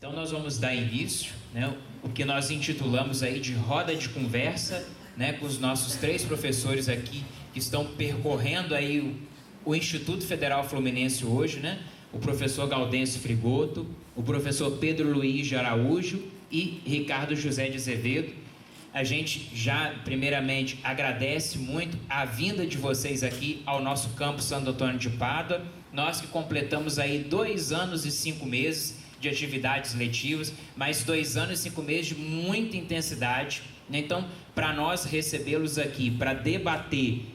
Então nós vamos dar início, né, o que nós intitulamos aí de roda de conversa, né, com os nossos 3 professores aqui que estão percorrendo aí o Instituto Federal Fluminense hoje, né? O professor Gaudêncio Frigoto, o professor Pedro Luiz de Araújo e Ricardo José de Azevedo. A gente já, primeiramente, agradece muito a vinda de vocês aqui ao nosso campus Santo Antônio de Pádua. Nós que completamos aí 2 anos e 5 meses de atividades letivas, mais 2 anos e 5 meses de muita intensidade. Então, para nós recebê-los aqui, para debater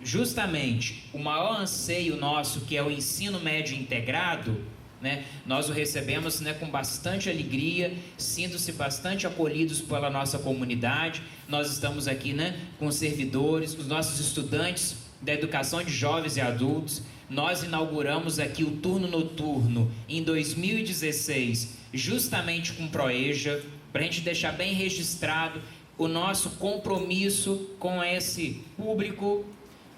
justamente o maior anseio nosso, que é o ensino médio integrado, né, nós o recebemos, né, com bastante alegria, sinto-se bastante acolhidos pela nossa comunidade. Nós estamos aqui, né, com os servidores, os nossos estudantes da educação de jovens e adultos. Nós inauguramos aqui o turno noturno em 2016, justamente com Proeja, para a gente deixar bem registrado o nosso compromisso com esse público.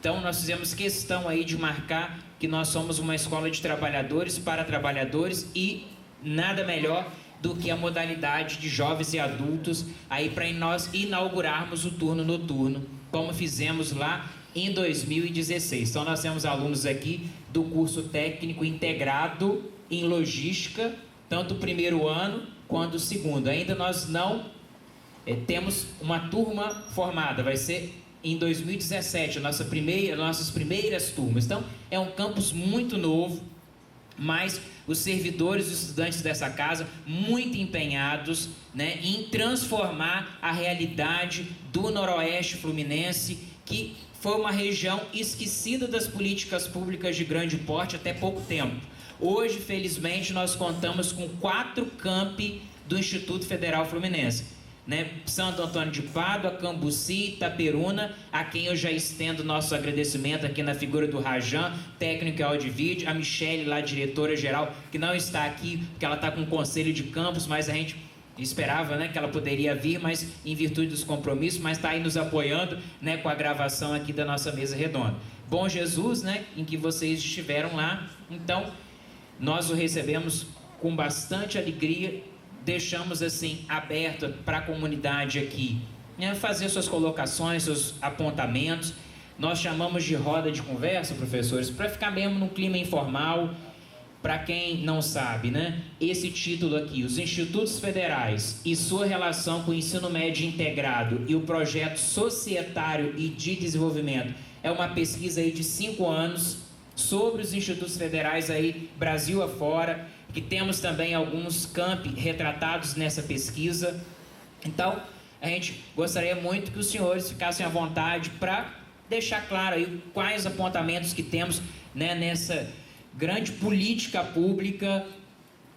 Então nós fizemos questão aí de marcar que nós somos uma escola de trabalhadores para trabalhadores e nada melhor do que a modalidade de jovens e adultos aí para nós inaugurarmos o turno noturno, como fizemos lá em 2016. Então nós temos alunos aqui do curso técnico integrado em logística, tanto o primeiro ano quanto o segundo. Ainda nós não temos uma turma formada, vai ser em 2017, nossas primeiras turmas. Então, é um campus muito novo, mas os servidores e estudantes dessa casa muito empenhados, né, em transformar a realidade do Noroeste Fluminense, que foi uma região esquecida das políticas públicas de grande porte até pouco tempo. Hoje, felizmente, nós contamos com 4 campi do Instituto Federal Fluminense, né? Santo Antônio de Pádua, Cambuci, Itaperuna, a quem eu já estendo nosso agradecimento aqui na figura do Rajan, técnico em áudio e vídeo, a Michele, lá diretora geral, que não está aqui porque ela está com o conselho de campus, mas a gente esperava, né, que ela poderia vir, mas em virtude dos compromissos, mas está aí nos apoiando, né, com a gravação aqui da nossa mesa redonda. Bom Jesus, né, em que vocês estiveram lá. Então nós o recebemos com bastante alegria. Deixamos assim aberto para a comunidade aqui, né, fazer suas colocações, seus apontamentos. Nós chamamos de roda de conversa, professores, para ficar mesmo num clima informal. Para quem não sabe, né, esse título aqui, os Institutos Federais e sua relação com o ensino médio integrado e o projeto societário e de desenvolvimento, é uma pesquisa aí de 5 anos sobre os institutos federais aí Brasil afora, que temos também alguns campi retratados nessa pesquisa. Então, a gente gostaria muito que os senhores ficassem à vontade para deixar claro aí quais apontamentos que temos, né, nessa grande política pública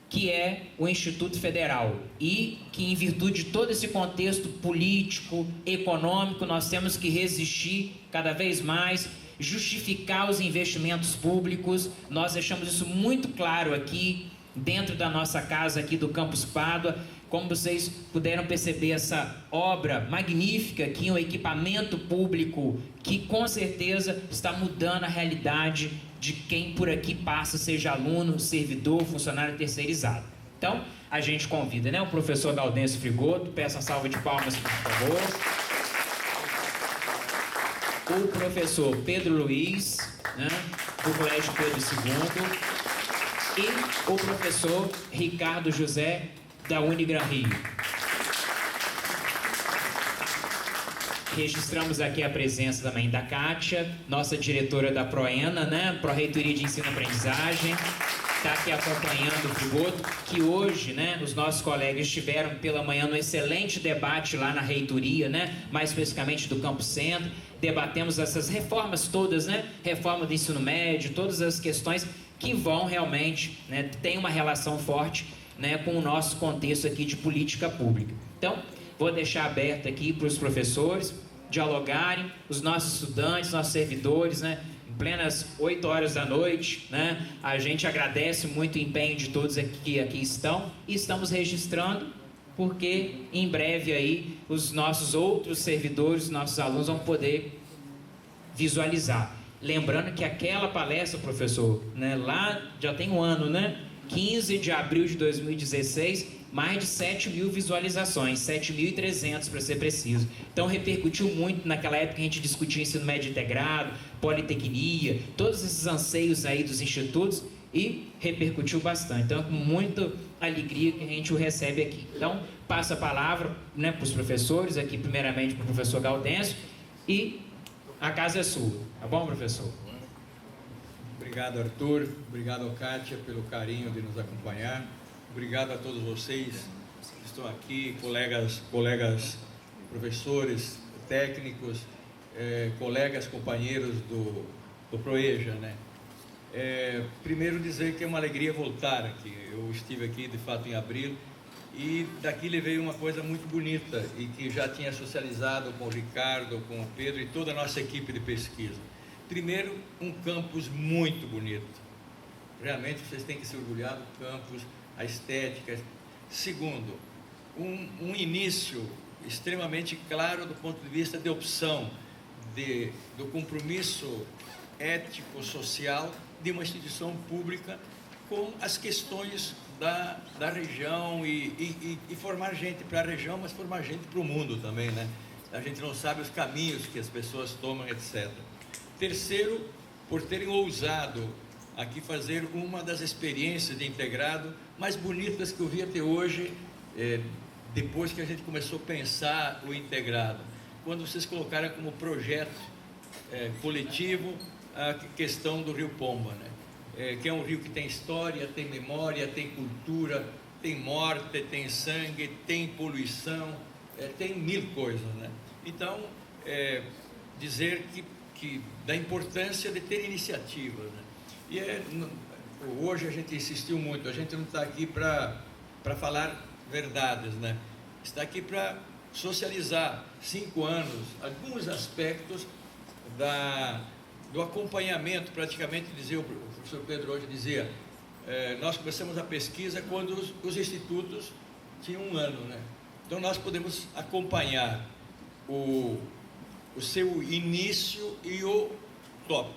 que é o Instituto Federal, e que em virtude de todo esse contexto político, econômico, nós temos que resistir cada vez mais, justificar os investimentos públicos. Nós deixamos isso muito claro aqui dentro da nossa casa aqui do Campus Pádua. Como vocês puderam perceber, essa obra magnífica aqui, um equipamento público que com certeza está mudando a realidade de quem por aqui passa, seja aluno, servidor, funcionário terceirizado. Então, a gente convida, né, o professor Gaudêncio Frigoto, peço uma salva de palmas, por favor. O professor Pedro Luiz, né, do Colégio Pedro II, e o professor Ricardo José, da Unigran Rio. Registramos aqui a presença também da Kátia, nossa diretora da Proena, né, Pró-Reitoria de Ensino e Aprendizagem, está aqui acompanhando o Frigoto, que hoje, né, os nossos colegas estiveram pela manhã no excelente debate lá na reitoria, né, mais especificamente do Campo Centro. Debatemos essas reformas todas, né, reforma do ensino médio, todas as questões que vão realmente, né, tem uma relação forte, né, com o nosso contexto aqui de política pública. Então, vou deixar aberto aqui para os professores dialogarem, os nossos estudantes, nossos servidores, né, em plenas 8 horas da noite, né, a gente agradece muito o empenho de todos que aqui estão, e estamos registrando porque em breve aí os nossos outros servidores, nossos alunos vão poder visualizar. Lembrando que aquela palestra, professor, né, lá já tem um ano, né? 15 de abril de 2016, mais de 7 mil visualizações, 7.300 para ser preciso. Então repercutiu muito. Naquela época a gente discutia ensino médio integrado, politecnia, todos esses anseios aí dos institutos, e repercutiu bastante. Então é com muita alegria que a gente o recebe aqui. Então passo a palavra, né, para os professores, aqui primeiramente para o professor Gaudêncio, e a casa é sua. Tá bom, professor? Obrigado, Arthur. Obrigado, Kátia, pelo carinho de nos acompanhar. Obrigado a todos vocês que estão aqui, colegas, professores, técnicos, colegas, companheiros do Proeja, né? Primeiro dizer que é uma alegria voltar aqui. Eu estive aqui, de fato, em abril, e daqui levei uma coisa muito bonita e que já tinha socializado com o Ricardo, com o Pedro e toda a nossa equipe de pesquisa. Primeiro, um campus muito bonito. Realmente vocês têm que se orgulhar do campus, a estética. Segundo, um início extremamente claro do ponto de vista de opção, do compromisso ético-social de uma instituição pública com as questões da região e formar gente para a região, mas formar gente para o mundo também, né? A gente não sabe os caminhos que as pessoas tomam, etc. Terceiro, por terem ousado aqui fazer uma das experiências de integrado mais bonitas que eu vi até hoje, depois que a gente começou a pensar o integrado. Quando vocês colocaram como projeto coletivo a questão do Rio Pomba, né? Que é um rio que tem história, tem memória, tem cultura, tem morte, tem sangue, tem poluição, tem mil coisas, né? Então, dizer que da importância de ter iniciativas, né? E hoje a gente insistiu muito, a gente não está aqui para falar verdades, né? Está aqui para socializar 5 anos, alguns aspectos do acompanhamento, praticamente, dizia o professor Pedro hoje, dizia, nós começamos a pesquisa quando os institutos tinham 1 ano, né? Então nós podemos acompanhar o seu início e o top.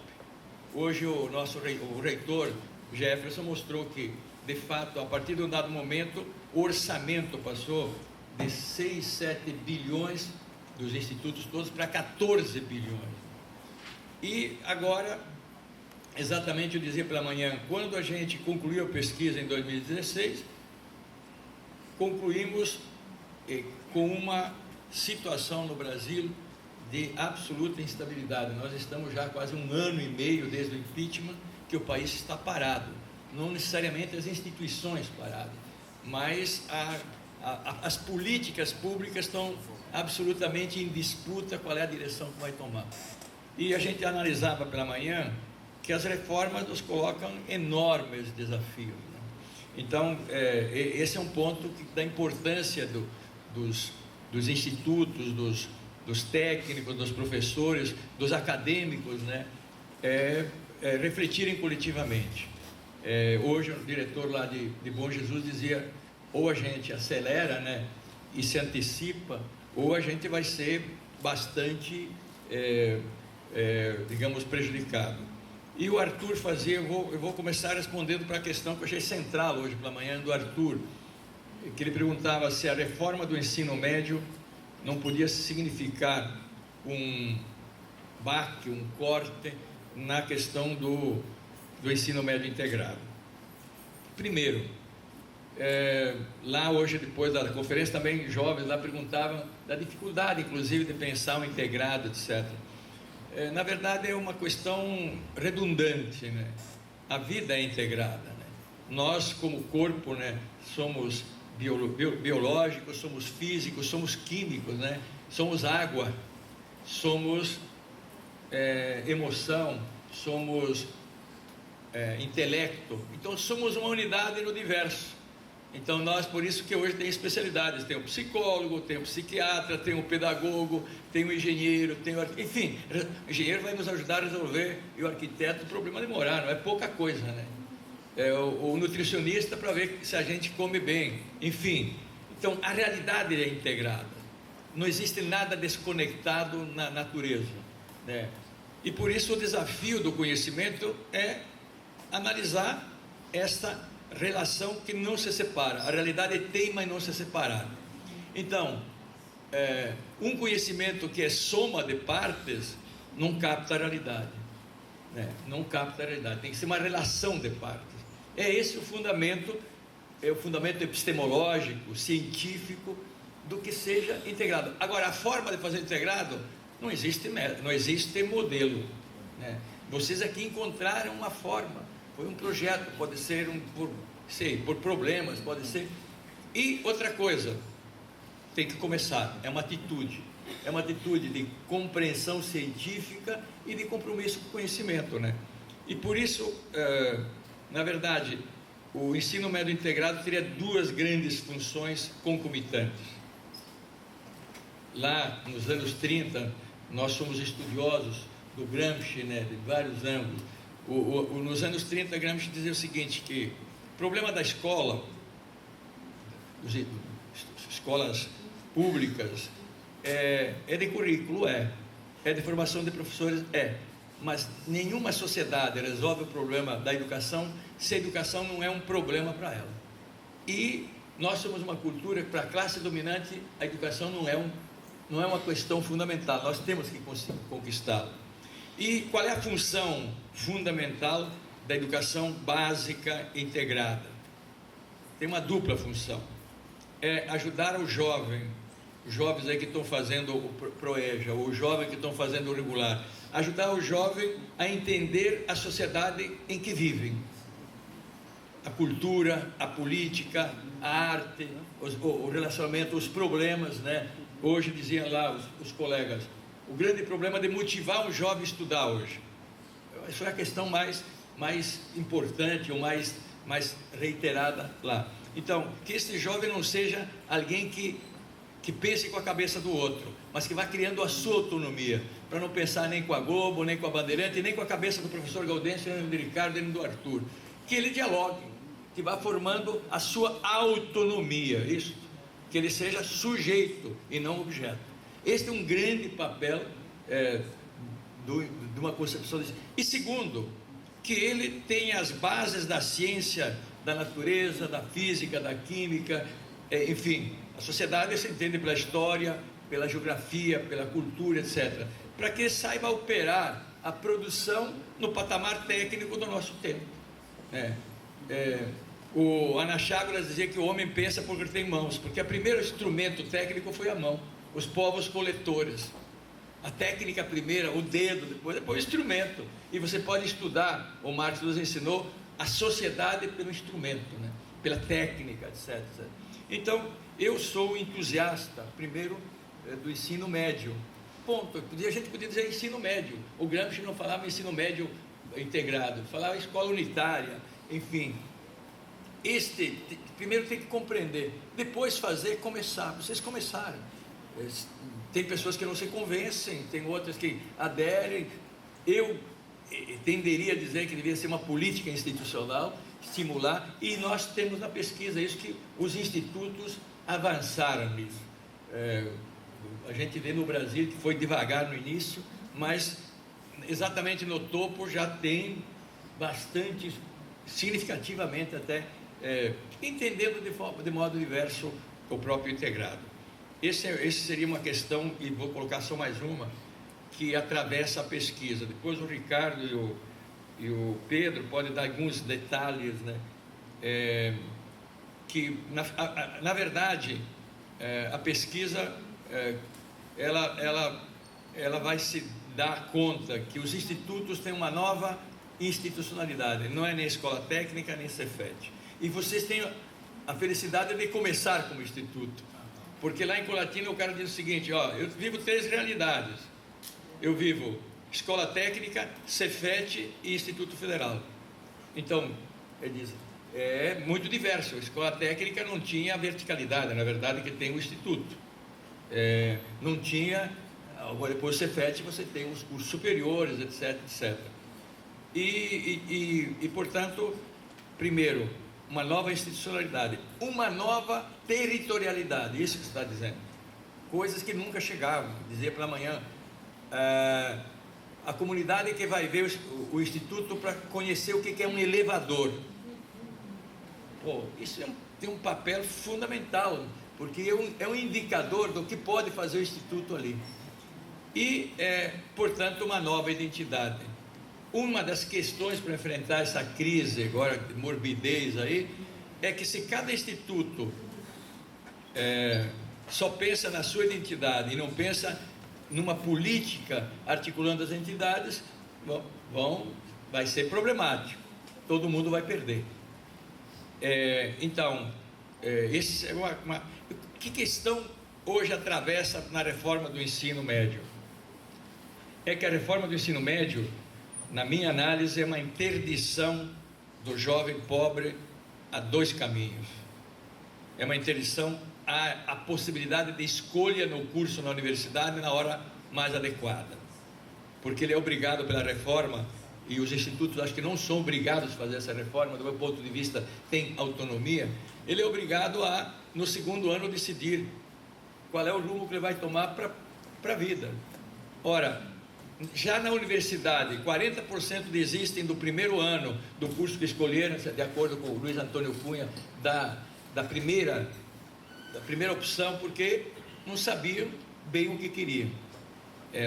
Hoje o reitor Jefferson mostrou que, de fato, a partir de um dado momento, o orçamento passou de 6, 7 bilhões dos institutos todos para 14 bilhões. E agora, exatamente eu dizia pela manhã, quando a gente concluiu a pesquisa em 2016, concluímos com uma situação no Brasil de absoluta instabilidade. Nós estamos já quase 1 ano e meio desde o impeachment que o país está parado. Não necessariamente as instituições paradas, mas as políticas públicas estão absolutamente em disputa qual é a direção que vai tomar. E a gente analisava pela manhã que as reformas nos colocam enormes desafios, né? Então, esse é um ponto da importância dos institutos, dos técnicos, dos professores, dos acadêmicos, né? Refletirem coletivamente. Hoje o diretor lá de Bom Jesus dizia, ou a gente acelera, né, e se antecipa, ou a gente vai ser bastante, digamos, prejudicado. E o Arthur fazia, eu vou começar respondendo para a questão que eu achei central hoje pela manhã do Arthur, que ele perguntava se a reforma do ensino médio não podia significar um baque, um corte na questão do ensino médio integrado. Primeiro, lá hoje, depois da conferência, também jovens lá perguntavam da dificuldade, inclusive, de pensar o integrado, etc. Na verdade, é uma questão redundante, né? A vida é integrada, né? Nós, como corpo, né, somos biológicos, somos físicos, somos químicos, né? Somos água, somos emoção, somos intelecto. Então somos uma unidade no universo. Então nós, por isso que hoje tem especialidades, tem o psicólogo, tem o psiquiatra, tem o pedagogo, tem o engenheiro, enfim, o engenheiro vai nos ajudar a resolver, e o arquiteto, o problema de morar, não é pouca coisa, né? O nutricionista para ver se a gente come bem, enfim. Então a realidade é integrada, não existe nada desconectado na natureza, né? E por isso o desafio do conhecimento é analisar essa relação que não se separa. A realidade teima em não se separar. Então, um conhecimento que é soma de partes não capta a realidade, né? Não capta a realidade, tem que ser uma relação de partes. É esse o fundamento epistemológico, científico do que seja integrado. Agora, a forma de fazer integrado não existe modelo, né? Vocês aqui encontraram uma forma, foi um projeto, pode ser por problemas, pode ser. E outra coisa, tem que começar, é uma atitude de compreensão científica e de compromisso com o conhecimento, né? E por isso, na verdade, o ensino médio integrado teria duas grandes funções concomitantes. Lá nos anos 30, nós somos estudiosos do Gramsci, né, de vários ângulos. Nos anos 30, Gramsci dizia o seguinte, que o problema da escola, escolas públicas, é de currículo, é de formação de professores, mas nenhuma sociedade resolve o problema da educação se a educação não é um problema para ela. E nós somos uma cultura que, para a classe dominante, a educação não é uma questão fundamental, nós temos que conquistá-la. E qual é a função fundamental da educação básica integrada? Tem uma dupla função, é ajudar o jovem, os jovens aí que estão fazendo o ProEja, ou os jovens que estão fazendo o regular, ajudar o jovem a entender a sociedade em que vivem, a cultura, a política, a arte, o relacionamento, os problemas, né? Hoje diziam lá os colegas, o grande problema de motivar um jovem a estudar hoje, essa é a questão mais importante ou mais reiterada lá. Então, que esse jovem não seja alguém que pense com a cabeça do outro, mas que vá criando a sua autonomia, para não pensar nem com a Globo, nem com a Bandeirante, nem com a cabeça do professor Gaudêncio, nem do Ricardo, nem do Arthur. Que ele dialogue, que vá formando a sua autonomia, isso, que ele seja sujeito e não objeto. Este é um grande papel de uma concepção disso. E segundo, que ele tenha as bases da ciência, da natureza, da física, da química, enfim, a sociedade se entende pela história, pela geografia, pela cultura, etc. Para que saiba operar a produção no patamar técnico do nosso tempo. O Anaxágoras dizia que o homem pensa porque tem mãos, porque o primeiro instrumento técnico foi a mão, os povos coletores. A técnica primeira, o dedo, depois o instrumento. E você pode estudar, o Marx nos ensinou, a sociedade pelo instrumento, né? Pela técnica, etc. Então, eu sou entusiasta, primeiro, do ensino médio. Ponto. A gente podia dizer ensino médio. O Gramsci não falava ensino médio integrado, falava escola unitária, enfim. Primeiro tem que compreender, depois fazer, começar. Vocês começaram. Tem pessoas que não se convencem, tem outras que aderem. Eu tenderia a dizer que deveria ser uma política institucional, estimular, e nós temos na pesquisa isso, que os institutos avançaram nisso. A gente vê no Brasil que foi devagar no início, mas exatamente no topo já tem bastante, significativamente até, entendendo de modo diverso o próprio integrado. Esse seria uma questão, e vou colocar só mais uma, que atravessa a pesquisa. Depois o Ricardo e o Pedro podem dar alguns detalhes, né? Que na verdade a pesquisa ela vai se dar conta que os institutos têm uma nova institucionalidade, não é nem escola técnica nem Cefet, e vocês têm a felicidade de começar como instituto, porque lá em Colatina o cara diz o seguinte: eu vivo 3 realidades, eu vivo escola técnica, Cefet e Instituto Federal. Então ele diz, é muito diverso. A escola técnica não tinha a verticalidade, na verdade, que tem o instituto. Não tinha. Agora, depois do Cefet, você tem os cursos superiores, etc, etc. E portanto, primeiro, uma nova institucionalidade, uma nova territorialidade, isso que você está dizendo. Coisas que nunca chegavam. Dizia pela manhã, a comunidade que vai ver o instituto para conhecer o que é um elevador. Pô, isso tem um papel fundamental, porque é um indicador do que pode fazer o Instituto ali. E, portanto, uma nova identidade. Uma das questões para enfrentar essa crise agora, de morbidez aí, é que se cada instituto só pensa na sua identidade e não pensa numa política articulando as entidades, vai ser problemático, todo mundo vai perder. Então, esse é que questão hoje atravessa na reforma do ensino médio? É que a reforma do ensino médio, na minha análise, é uma interdição do jovem pobre a dois caminhos. É uma interdição à possibilidade de escolha no curso na universidade na hora mais adequada, porque ele é obrigado pela reforma, e os institutos acho que não são obrigados a fazer essa reforma, do meu ponto de vista tem autonomia, ele é obrigado a, no segundo ano, decidir qual é o rumo que ele vai tomar para a vida. Ora, já na universidade, 40% desistem do primeiro ano do curso que escolheram, de acordo com o Luiz Antônio Cunha, da primeira opção, porque não sabiam bem o que queriam.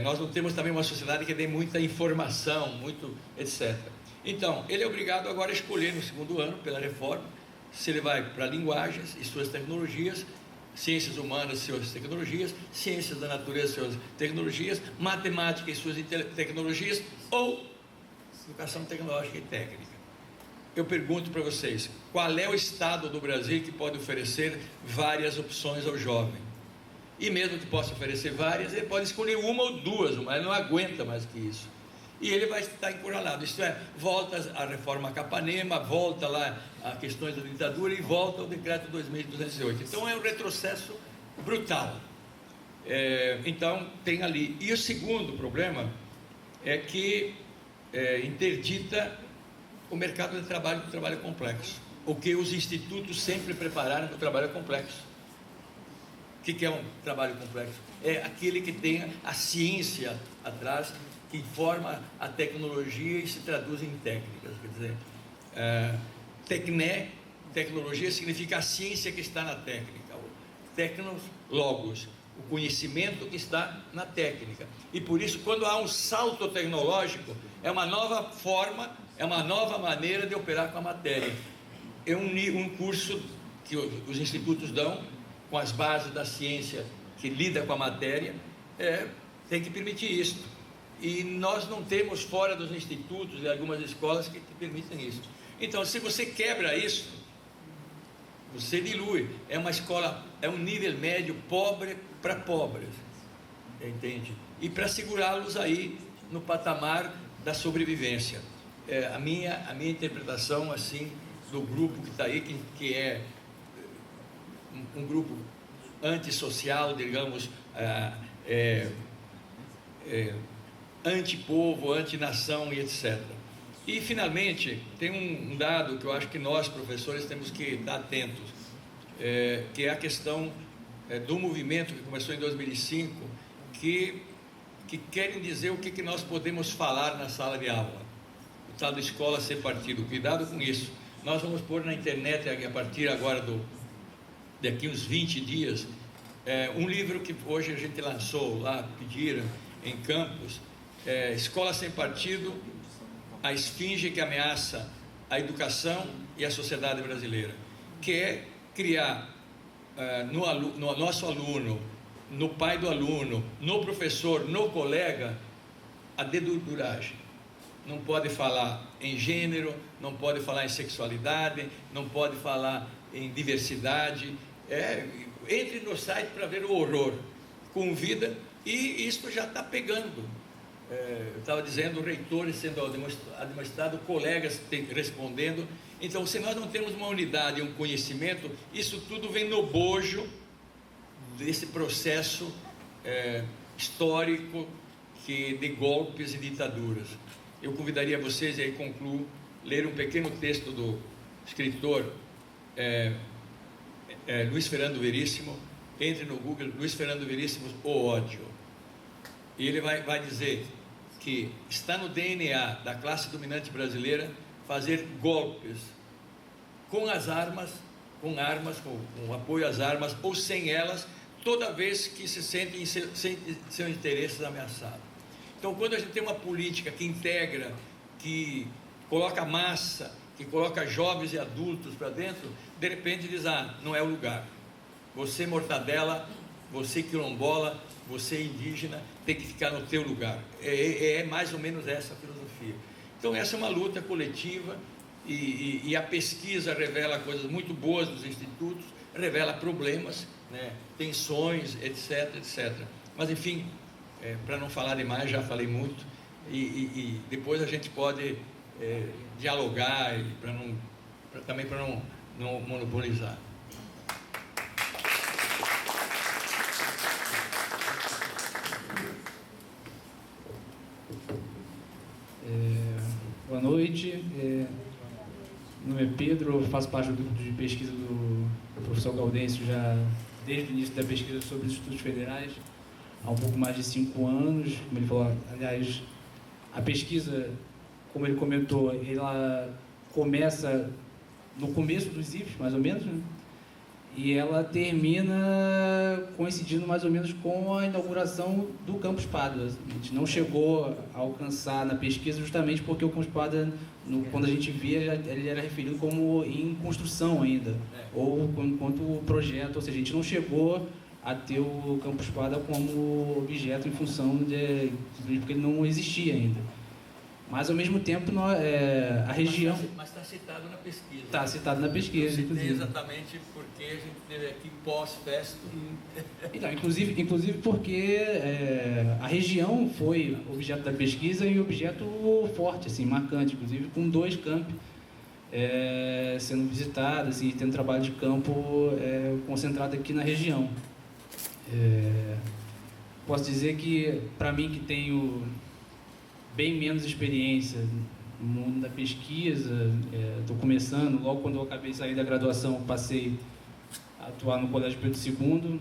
Nós não temos também uma sociedade que dê muita informação, muito etc. Então, ele é obrigado agora a escolher no segundo ano, pela reforma, se ele vai para linguagens e suas tecnologias, ciências humanas e suas tecnologias, ciências da natureza e suas tecnologias, matemática e suas tecnologias, ou educação tecnológica e técnica. Eu pergunto para vocês, qual é o estado do Brasil que pode oferecer várias opções ao jovem? E mesmo que possa oferecer várias, ele pode escolher uma ou duas, mas ele não aguenta mais que isso. E ele vai estar encurralado, isto é, volta à reforma Capanema, volta lá a questões da ditadura e volta ao decreto 2208. Então é um retrocesso brutal. Então tem ali. E o segundo problema é que interdita o mercado de trabalho, do trabalho complexo, o que os institutos sempre prepararam para o trabalho complexo. O que é um trabalho complexo? É aquele que tem a ciência atrás, que informa a tecnologia e se traduz em técnicas. Quer dizer, tecnologia significa a ciência que está na técnica, tecnos, logos, o conhecimento que está na técnica. E por isso, quando há um salto tecnológico, é uma nova forma, é uma nova maneira de operar com a matéria. É um curso que os institutos dão com as bases da ciência que lida com a matéria, tem que permitir isso. E nós não temos fora dos institutos e algumas escolas que permitem isso. Então, se você quebra isso, você dilui. É uma escola, é um nível médio pobre para pobres, entende? E para segurá-los aí no patamar da sobrevivência. A minha interpretação assim do grupo que está aí, que é um grupo antissocial, digamos, antipovo, antinação e etc. E finalmente tem um dado que eu acho que nós professores temos que estar atentos, que é a questão do movimento que começou em 2005, que querem dizer o que nós podemos falar na sala de aula, o tal de escola ser partido. Cuidado com isso. Nós vamos pôr na internet a partir agora daqui uns 20 dias um livro que hoje a gente lançou lá, pediram em Campos, Escola Sem Partido, a esfinge que ameaça a educação e a sociedade brasileira, que é criar no nosso aluno, no pai do aluno, no professor, no colega, a deduragem. Não pode falar em gênero, não pode falar em sexualidade, não pode falar em diversidade. Entre no site para ver o horror, convida, e isso já está pegando. Eu estava dizendo, reitores sendo administrados, colegas respondendo. Então, se nós não temos uma unidade e um conhecimento, isso tudo vem no bojo desse processo histórico de golpes e ditaduras. Eu convidaria vocês, e aí concluo, ler um pequeno texto do escritor Luiz Fernando Veríssimo. Entre no Google, Luiz Fernando Veríssimo, O Ódio. E ele vai dizer que está no DNA da classe dominante brasileira fazer golpes com apoio às armas ou sem elas, toda vez que se sentem seus interesses ameaçados. Então, quando a gente tem uma política que integra, que coloca massa, que coloca jovens e adultos para dentro, de repente diz, não é o lugar. Você mortadela, você quilombola, você indígena, tem que ficar no teu lugar. É mais ou menos essa a filosofia. Então, essa é uma luta coletiva e a pesquisa revela coisas muito boas dos institutos, revela problemas, né, tensões, etc, etc. Mas, enfim, para não falar demais, já falei muito, e depois a gente pode dialogar, também para não monopolizar. Boa noite, meu nome é Pedro, eu faço parte do grupo de pesquisa do professor Gaudêncio já desde o início da pesquisa sobre os institutos federais, há um pouco mais de 5 anos, como ele falou. Aliás, a pesquisa, como ele comentou, ela começa no começo dos IFES, mais ou menos, né? E ela termina coincidindo mais ou menos com a inauguração do Campus Padua. A gente não chegou a alcançar na pesquisa justamente porque o Campus Padua, quando a gente via, ele era referido como em construção ainda, ou enquanto projeto, ou seja, a gente não chegou a ter o Campus Padua como objeto em função porque ele não existia ainda. Mas, ao mesmo tempo, a região... Mas está citado na pesquisa. Está citado na pesquisa, inclusive. Exatamente porque a gente teve aqui pós-festo. Então, inclusive porque a região foi objeto da pesquisa e objeto forte, assim, marcante, inclusive com 2 campi sendo visitados e tendo trabalho de campo concentrado aqui na região. Posso dizer que, para mim, que tenho bem menos experiência no mundo da pesquisa, estou começando, logo quando eu acabei de sair da graduação, passei a atuar no Colégio Pedro II.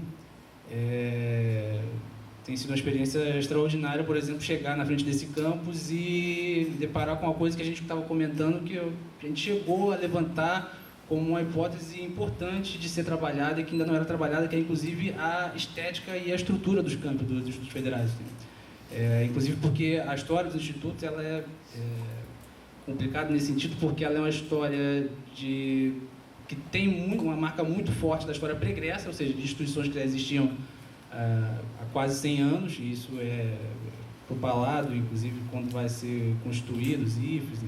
Tem sido uma experiência extraordinária, por exemplo, chegar na frente desse campus e deparar com uma coisa que a gente estava comentando, que a gente chegou a levantar como uma hipótese importante de ser trabalhada e que ainda não era trabalhada, que é inclusive a estética e a estrutura dos campos dos institutos federais. Inclusive porque a história dos institutos ela é complicada nesse sentido, porque ela é uma história que tem uma marca muito forte da história pregressa, ou seja, de instituições que já existiam há quase 100 anos, e isso é propalado, inclusive, quando vai ser constituído os IFES,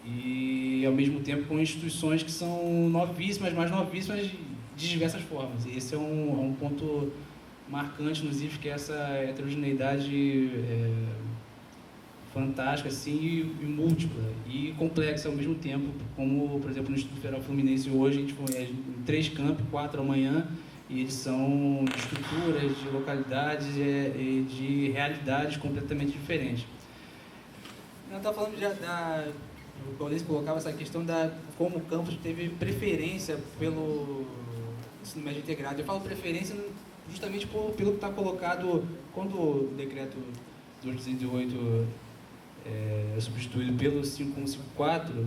e ao mesmo tempo com instituições que são novíssimas, mais novíssimas de diversas formas. E esse é um ponto marcante nos IFES, que é essa heterogeneidade fantástica assim, e múltipla e complexa ao mesmo tempo, como, por exemplo, no Instituto Federal Fluminense hoje, a gente foi em 3 campi, 4 amanhã, e eles são de estruturas, de localidades e de realidades completamente diferentes. Eu estava falando o Gaudêncio colocava essa questão como o campus teve preferência pelo ensino médio integrado. Eu falo preferência justamente pelo que está colocado quando o decreto 208 é substituído pelo 5154,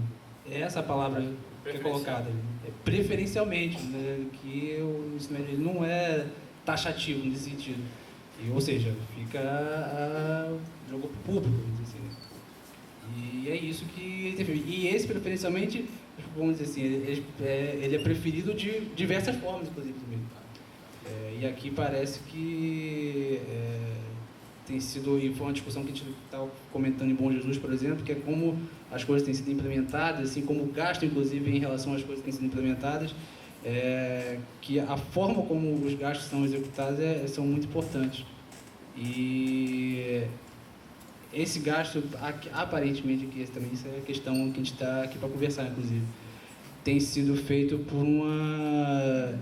é essa palavra que é colocada, preferencialmente, né, que o ensino médio não é taxativo nesse sentido, ou seja, fica jogo público, vamos dizer assim. E é isso que e esse preferencialmente, vamos dizer assim, ele é preferido de diversas formas, inclusive também. E aqui parece que tem sido, e foi uma discussão que a gente estava comentando em Bom Jesus, por exemplo, que é como as coisas têm sido implementadas, assim como o gasto, inclusive, em relação às coisas que têm sido implementadas, que a forma como os gastos são executados são muito importantes. E esse gasto, aparentemente, aqui também, isso é a questão que a gente está aqui para conversar, inclusive, tem sido feito por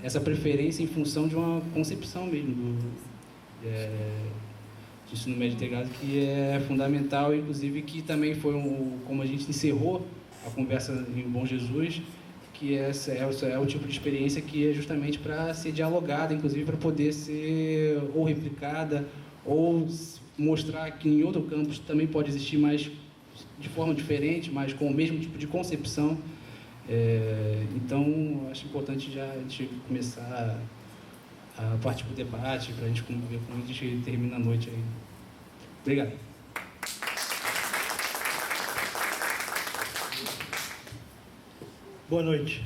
essa preferência em função de uma concepção mesmo do ensino médio integrado, que é fundamental, inclusive que também foi como a gente encerrou a conversa em Bom Jesus, que é o tipo de experiência que é justamente para ser dialogada, inclusive para poder ser ou replicada ou mostrar que em outro campus também pode existir, mas de forma diferente, mas com o mesmo tipo de concepção. Então, acho importante já a gente começar a partir para o debate, para a gente ver como a gente termina a noite aí. Obrigado. Boa noite.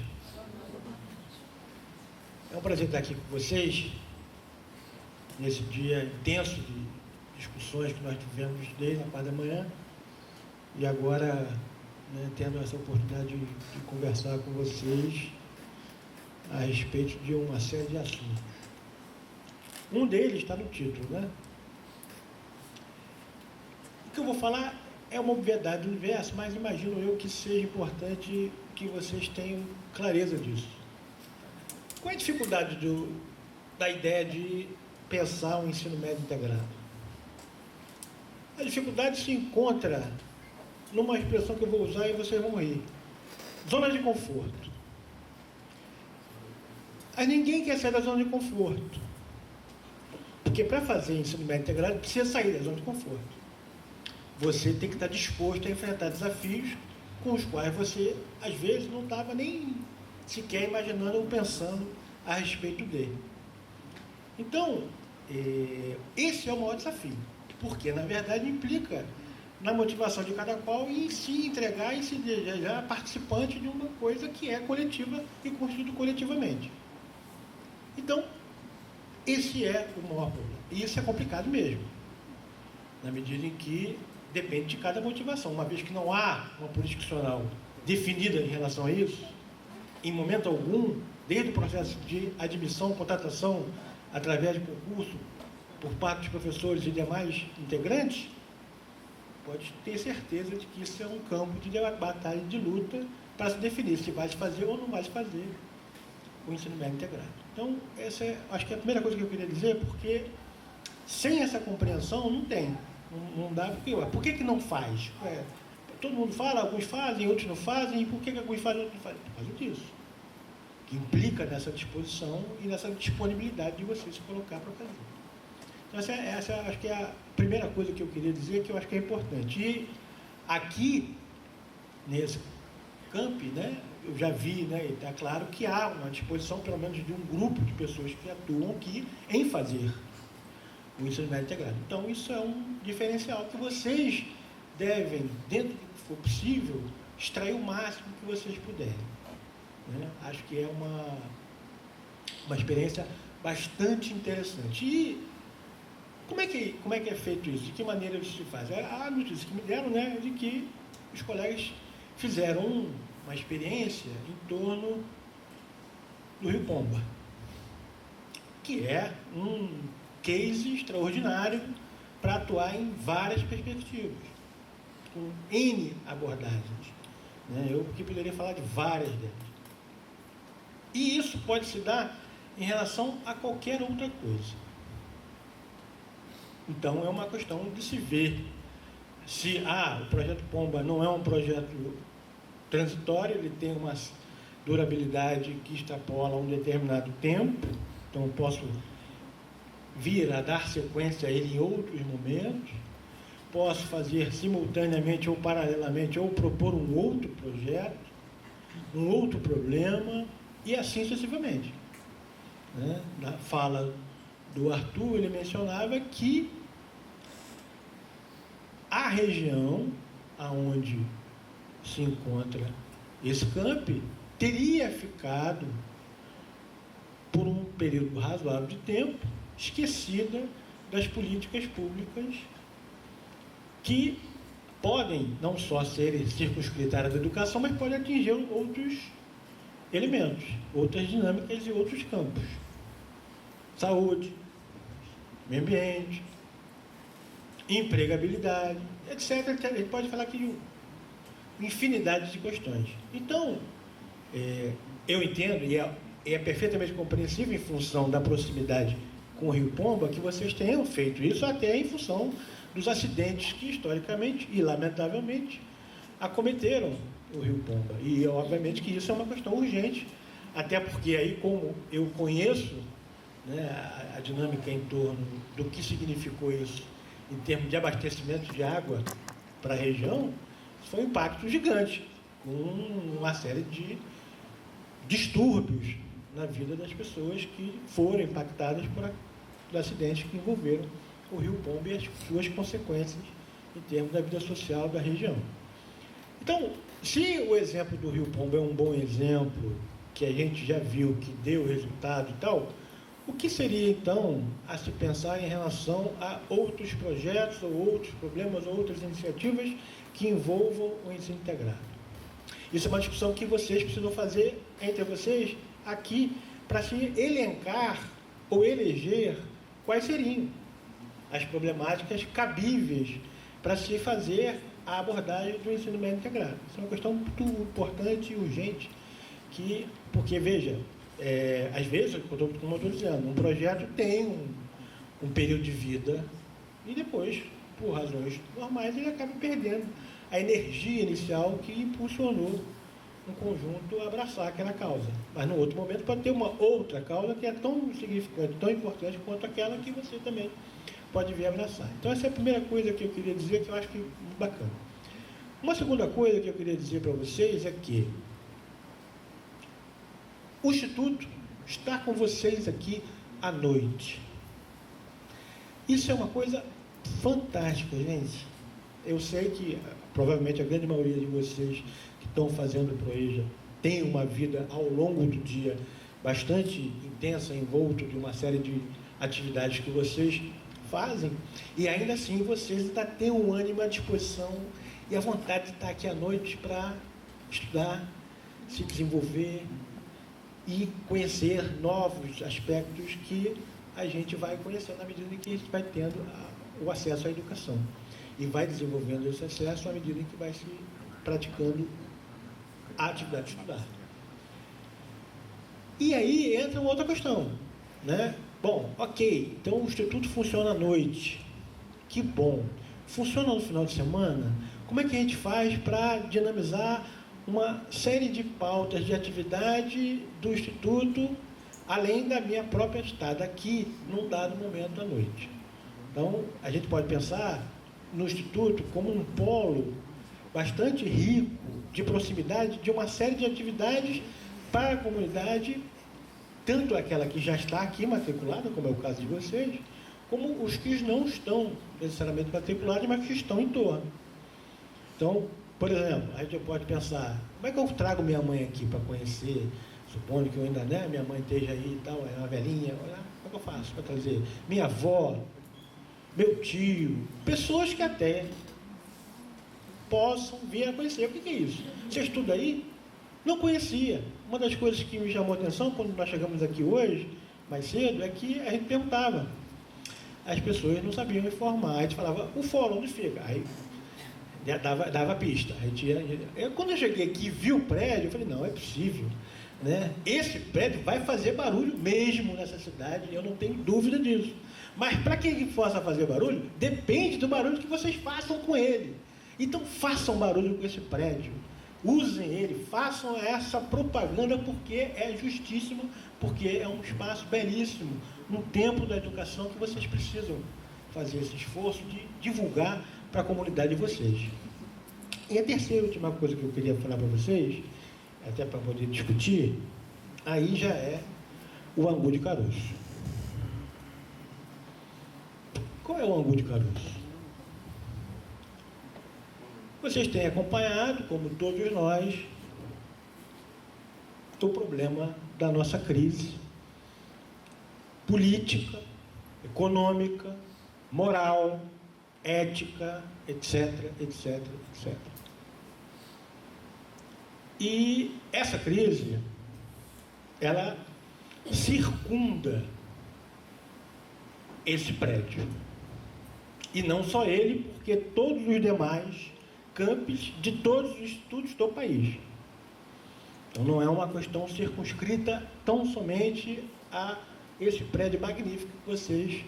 É um prazer estar aqui com vocês, nesse dia intenso de discussões que nós tivemos desde a parte da manhã, e agora, né, tendo essa oportunidade de conversar com vocês a respeito de uma série de assuntos. Um deles está no título, né? O que eu vou falar é uma obviedade do universo, mas imagino eu que seja importante que vocês tenham clareza disso. Qual é a dificuldade da ideia de pensar um ensino médio integrado? A dificuldade se encontra numa expressão que eu vou usar e vocês vão rir. Zona de conforto. Mas ninguém quer sair da zona de conforto. Porque para fazer ensino médio integrado, precisa sair da zona de conforto. Você tem que estar disposto a enfrentar desafios com os quais você, às vezes, não estava nem sequer imaginando ou pensando a respeito dele. Então, esse é o maior desafio, porque, na verdade, implica na motivação de cada qual e em se entregar e se desejar participante de uma coisa que é coletiva e construída coletivamente. Então, esse é o maior problema. E isso é complicado mesmo, na medida em que depende de cada motivação. Uma vez que não há uma política institucional definida em relação a isso, em momento algum, desde o processo de admissão, contratação, através de concurso, por parte dos professores e demais integrantes, pode ter certeza de que isso é um campo de batalha, de luta, para se definir se vai se fazer ou não vai se fazer o ensino médio integrado. Então, essa acho que é a primeira coisa que eu queria dizer, porque sem essa compreensão não tem. Não dá, porque, por que não faz? Todo mundo fala, alguns fazem, outros não fazem, e por que alguns fazem e outros não fazem? Por causa disso. Que implica nessa disposição e nessa disponibilidade de você se colocar para fazer. Então, essa acho que é a primeira coisa que eu queria dizer, que eu acho que é importante. E aqui, nesse camp, né, eu já vi, né, e está claro que há uma disposição, pelo menos, de um grupo de pessoas que atuam aqui em fazer o ensino médio integrado. Então, isso é um diferencial que vocês devem, dentro do que for possível, extrair o máximo que vocês puderem. Né? Acho que é uma experiência bastante interessante. E como é que é feito isso? De que maneira isso se faz? A notícia que me deram, né, de que os colegas fizeram uma experiência em torno do Rio Pomba, que é um case extraordinário para atuar em várias perspectivas, com N abordagens. Né? Eu aqui poderia falar de várias delas. E isso pode se dar em relação a qualquer outra coisa. Então, é uma questão de se ver se o projeto Pomba não é um projeto transitório, ele tem uma durabilidade que extrapola um determinado tempo, então eu posso vir a dar sequência a ele em outros momentos, posso fazer simultaneamente ou paralelamente, ou propor um outro projeto, um outro problema, e assim sucessivamente. Né? Na fala do Arthur, ele mencionava que a região onde se encontra esse camp teria ficado, por um período razoável de tempo, esquecida das políticas públicas que podem não só ser circunscritas da educação, mas podem atingir outros elementos, outras dinâmicas e outros campos. Saúde, meio ambiente, empregabilidade, etc. A gente pode falar aqui de uma infinidade de questões. Então, eu entendo, e é perfeitamente compreensível em função da proximidade com o Rio Pomba, que vocês tenham feito isso até em função dos acidentes que, historicamente e lamentavelmente, acometeram o Rio Pomba. E, obviamente, que isso é uma questão urgente, até porque aí, como eu conheço, né, a dinâmica em torno do que significou isso em termos de abastecimento de água para a região, foi um impacto gigante, com uma série de distúrbios na vida das pessoas que foram impactadas por acidentes que envolveram o Rio Pombo e as suas consequências em termos da vida social da região. Então, se o exemplo do Rio Pombo é um bom exemplo, que a gente já viu que deu resultado e tal, o que seria, então, a se pensar em relação a outros projetos, ou outros problemas, ou outras iniciativas que envolvam o ensino integrado? Isso é uma discussão que vocês precisam fazer entre vocês aqui, para se elencar ou eleger quais seriam as problemáticas cabíveis para se fazer a abordagem do ensino médio integrado. Isso é uma questão muito importante e urgente, porque, veja, às vezes, como eu estou dizendo, um projeto tem um período de vida e depois, por razões normais, ele acaba perdendo a energia inicial que impulsionou um conjunto a abraçar aquela causa. Mas, no outro momento, pode ter uma outra causa que é tão significante, tão importante quanto aquela que você também pode vir abraçar. Então, essa é a primeira coisa que eu queria dizer, que eu acho que é bacana. Uma segunda coisa que eu queria dizer para vocês é que o Instituto está com vocês aqui à noite. Isso é uma coisa fantástica, gente. Eu sei que, provavelmente, a grande maioria de vocês que estão fazendo o Proeja tem uma vida ao longo do dia bastante intensa, envolto de uma série de atividades que vocês fazem, e ainda assim vocês ainda têm um ânimo à disposição e a vontade de estar aqui à noite para estudar, se desenvolver e conhecer novos aspectos que a gente vai conhecendo à medida que a gente vai tendo o acesso à educação. E vai desenvolvendo esse acesso à medida que vai se praticando a atividade de estudar. E aí entra uma outra questão, né? Bom, ok, então o Instituto funciona à noite. Que bom. Funciona no final de semana? Como é que a gente faz para dinamizar uma série de pautas de atividade do Instituto, além da minha própria estada aqui, num dado momento à noite? Então, a gente pode pensar no Instituto como um polo bastante rico de proximidade de uma série de atividades para a comunidade, tanto aquela que já está aqui matriculada, como é o caso de vocês, como os que não estão necessariamente matriculados, mas que estão em torno. Então, por exemplo, a gente pode pensar, como é que eu trago minha mãe aqui para conhecer, supondo que eu ainda, né, minha mãe esteja aí e tal, é uma velhinha, como é que eu faço para trazer minha avó, meu tio, pessoas que até possam vir a conhecer. O que é isso? Você estuda aí? Não conhecia. Uma das coisas que me chamou a atenção quando nós chegamos aqui hoje, mais cedo, é que a gente perguntava. As pessoas não sabiam informar. A gente falava, o fórum onde fica? Aí dava pista. Quando eu cheguei aqui e vi o prédio, eu falei, não, é possível. Né? Esse prédio vai fazer barulho mesmo nessa cidade, eu não tenho dúvida disso. Mas para que ele possa fazer barulho, depende do barulho que vocês façam com ele. Então façam barulho com esse prédio. Usem ele, façam essa propaganda, porque é justíssimo, porque é um espaço belíssimo, no tempo da educação que vocês precisam fazer esse esforço de divulgar para a comunidade de vocês. E a terceira e última coisa que eu queria falar para vocês, até para poder discutir, aí já é o Angu de Caroço. Qual é o Angu de Caroço? Vocês têm acompanhado, como todos nós, o problema da nossa crise política, econômica, moral, ética, etc, etc, etc. E essa crise, ela circunda esse prédio. E não só ele, porque todos os demais campos de todos os institutos do país. Então não é uma questão circunscrita tão somente a esse prédio magnífico que vocês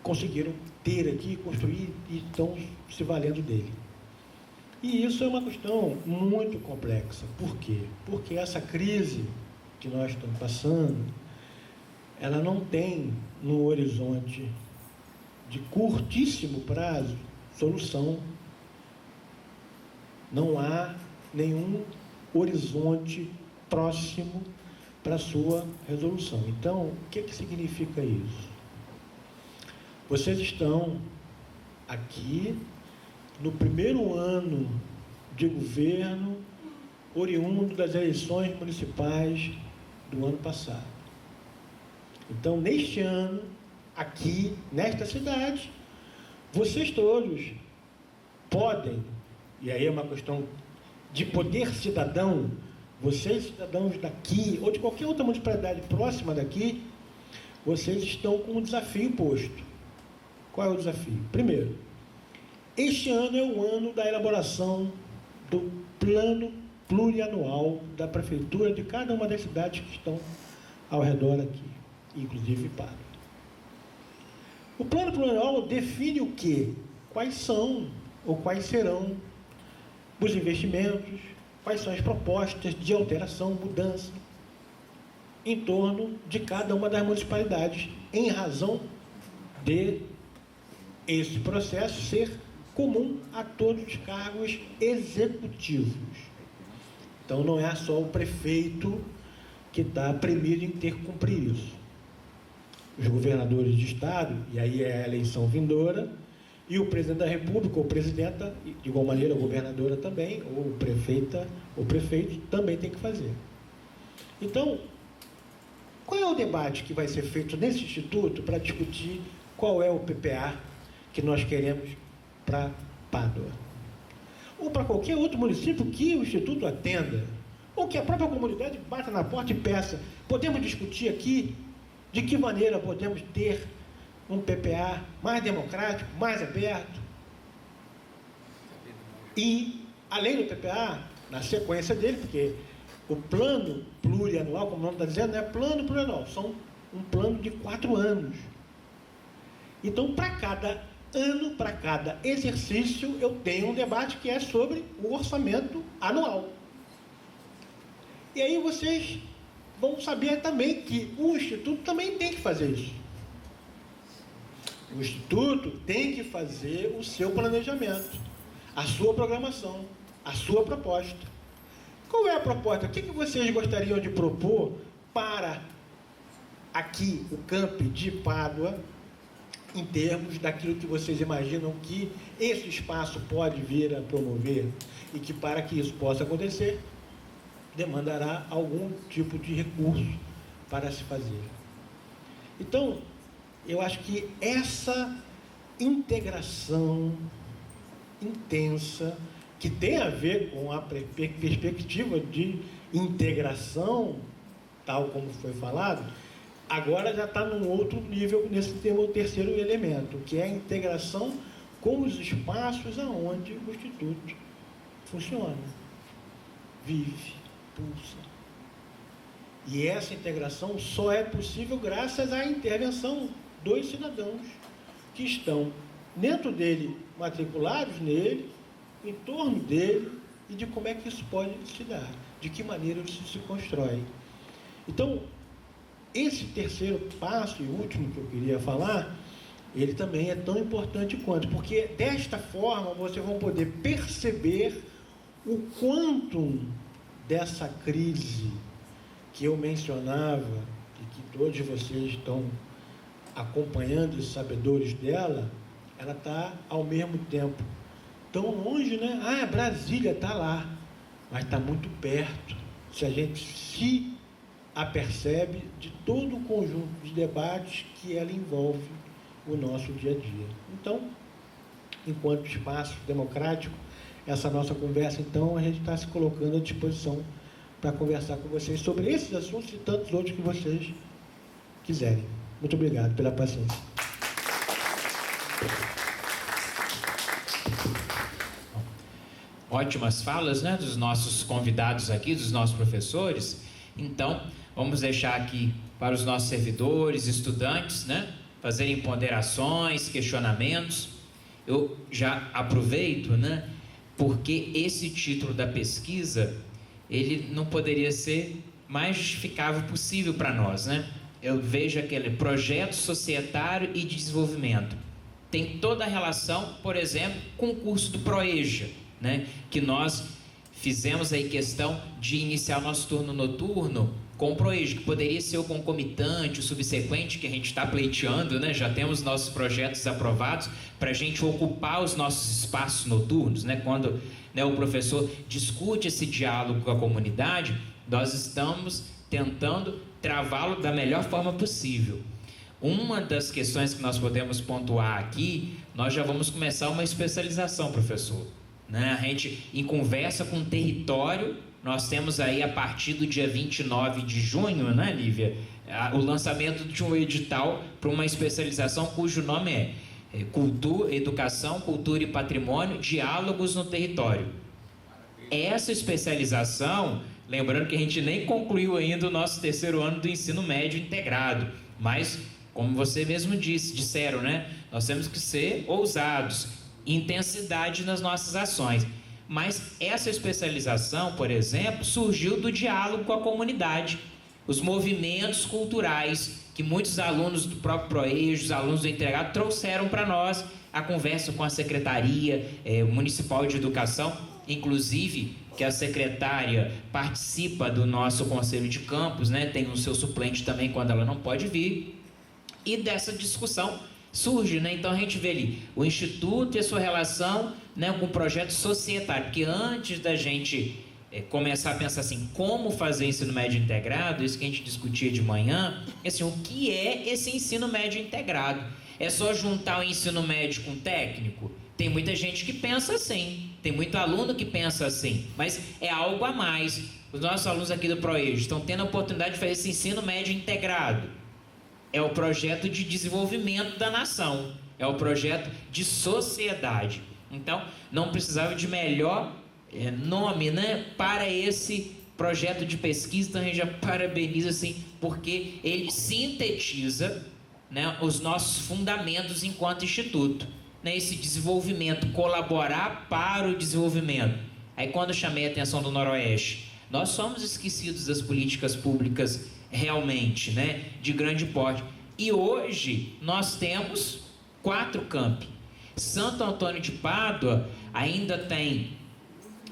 conseguiram ter aqui, construir e estão se valendo dele. E isso é uma questão muito complexa. Por quê? Porque essa crise que nós estamos passando, ela não tem no horizonte de curtíssimo prazo solução. Não há nenhum horizonte próximo para a sua resolução. Então, o que significa isso? Vocês estão aqui no primeiro ano de governo oriundo das eleições municipais do ano passado. Então, neste ano, aqui, nesta cidade, vocês todos podem, e aí é uma questão de poder cidadão, vocês cidadãos daqui, ou de qualquer outra municipalidade próxima daqui, vocês estão com um desafio posto. Qual é o desafio? Primeiro, este ano é o ano da elaboração do plano plurianual da prefeitura de cada uma das cidades que estão ao redor aqui, inclusive Pádua. O plano plurianual define o quê? Quais são ou quais serão os investimentos, quais são as propostas de alteração, mudança em torno de cada uma das municipalidades, em razão de esse processo ser comum a todos os cargos executivos. Então, não é só o prefeito que está premido em ter que cumprir isso. Os governadores de estado, e aí é a eleição vindoura, e o presidente da República, ou presidenta, de igual maneira a governadora também, ou prefeita, ou prefeito, também tem que fazer. Então, qual é o debate que vai ser feito nesse instituto para discutir qual é o PPA que nós queremos para Pádua? Ou para qualquer outro município que o instituto atenda, ou que a própria comunidade bata na porta e peça. Podemos discutir aqui de que maneira podemos ter um PPA mais democrático, mais aberto. E, além do PPA, na sequência dele, porque o plano plurianual, como o nome está dizendo, não é plano plurianual, são um plano de 4 anos. Então, para cada ano, para cada exercício, eu tenho um debate que é sobre o orçamento anual. E aí vocês vão saber também que o Instituto também tem que fazer isso. O Instituto tem que fazer o seu planejamento, a sua programação, a sua proposta. Qual é a proposta? O que vocês gostariam de propor para aqui, o campi de Pádua, em termos daquilo que vocês imaginam que esse espaço pode vir a promover e que, para que isso possa acontecer, demandará algum tipo de recurso para se fazer. Então, eu acho que essa integração intensa, que tem a ver com a perspectiva de integração, tal como foi falado, agora já está num outro nível, nesse terceiro elemento, que é a integração com os espaços aonde o Instituto funciona, vive, pulsa. E essa integração só é possível graças à intervenção dos cidadãos que estão dentro dele, matriculados nele, em torno dele, e de como é que isso pode se dar, de que maneira isso se constrói. Então, esse terceiro passo e último que eu queria falar, ele também é tão importante quanto, porque desta forma vocês vão poder perceber o quantum dessa crise que eu mencionava e que todos vocês estão acompanhando e sabedores dela, ela está ao mesmo tempo tão longe, né? Ah, Brasília está lá, mas está muito perto, se a gente se apercebe de todo o conjunto de debates que ela envolve o nosso dia a dia. Então, enquanto espaço democrático, essa nossa conversa, então, a gente está se colocando à disposição para conversar com vocês sobre esses assuntos e tantos outros que vocês quiserem. Muito obrigado pela paciência. Ótimas falas, né, dos nossos convidados aqui, dos nossos professores. Então, vamos deixar aqui para os nossos servidores, estudantes, né, fazerem ponderações, questionamentos. Eu já aproveito, né, porque esse título da pesquisa, ele não poderia ser mais justificável possível para nós, né? Eu vejo aquele projeto societário e de desenvolvimento. Tem toda a relação, por exemplo, com o curso do PROEJA, né, que nós fizemos aí questão de iniciar o nosso turno noturno com o PROEJA, que poderia ser o concomitante, o subsequente, que a gente está pleiteando, né? Já temos nossos projetos aprovados para a gente ocupar os nossos espaços noturnos, né? Quando, né, o professor discute esse diálogo com a comunidade, nós estamos tentando travá-lo da melhor forma possível. Uma das questões que nós podemos pontuar aqui, nós já vamos começar uma especialização, professor, né? A gente, em conversa com o território, nós temos aí a partir do dia 29 de junho, né, Lívia, o lançamento de um edital para uma especialização cujo nome é Educação, Cultura e Patrimônio, Diálogos no Território. Essa especialização, lembrando que a gente nem concluiu ainda o nosso terceiro ano do ensino médio integrado, mas, como você mesmo disseram, né, nós temos que ser ousados, intensidade nas nossas ações. Mas essa especialização, por exemplo, surgiu do diálogo com a comunidade, os movimentos culturais que muitos alunos do próprio PROEJA, os alunos do integrado, trouxeram para nós, a conversa com a Secretaria Municipal de Educação, inclusive que a secretária participa do nosso conselho de campus, né? Tem o seu suplente também quando ela não pode vir, e dessa discussão surge, né? Então a gente vê ali o Instituto e a sua relação, né, com o projeto societário, porque antes da gente começar a pensar assim, como fazer ensino médio integrado, isso que a gente discutia de manhã, assim, o que é esse ensino médio integrado? É só juntar o ensino médio com o técnico? Tem muita gente que pensa assim, tem muito aluno que pensa assim, mas é algo a mais. Os nossos alunos aqui do PROEJA estão tendo a oportunidade de fazer esse ensino médio integrado. É o projeto de desenvolvimento da nação, é o projeto de sociedade. Então, não precisava de melhor nome, né, para esse projeto de pesquisa. Então a gente já parabeniza, assim, porque ele sintetiza, né, os nossos fundamentos enquanto instituto, né, esse desenvolvimento, colaborar para o desenvolvimento. Aí quando eu chamei a atenção do Noroeste, nós somos esquecidos das políticas públicas realmente, né, de grande porte. E hoje nós temos 4 campi. Santo Antônio de Pádua ainda tem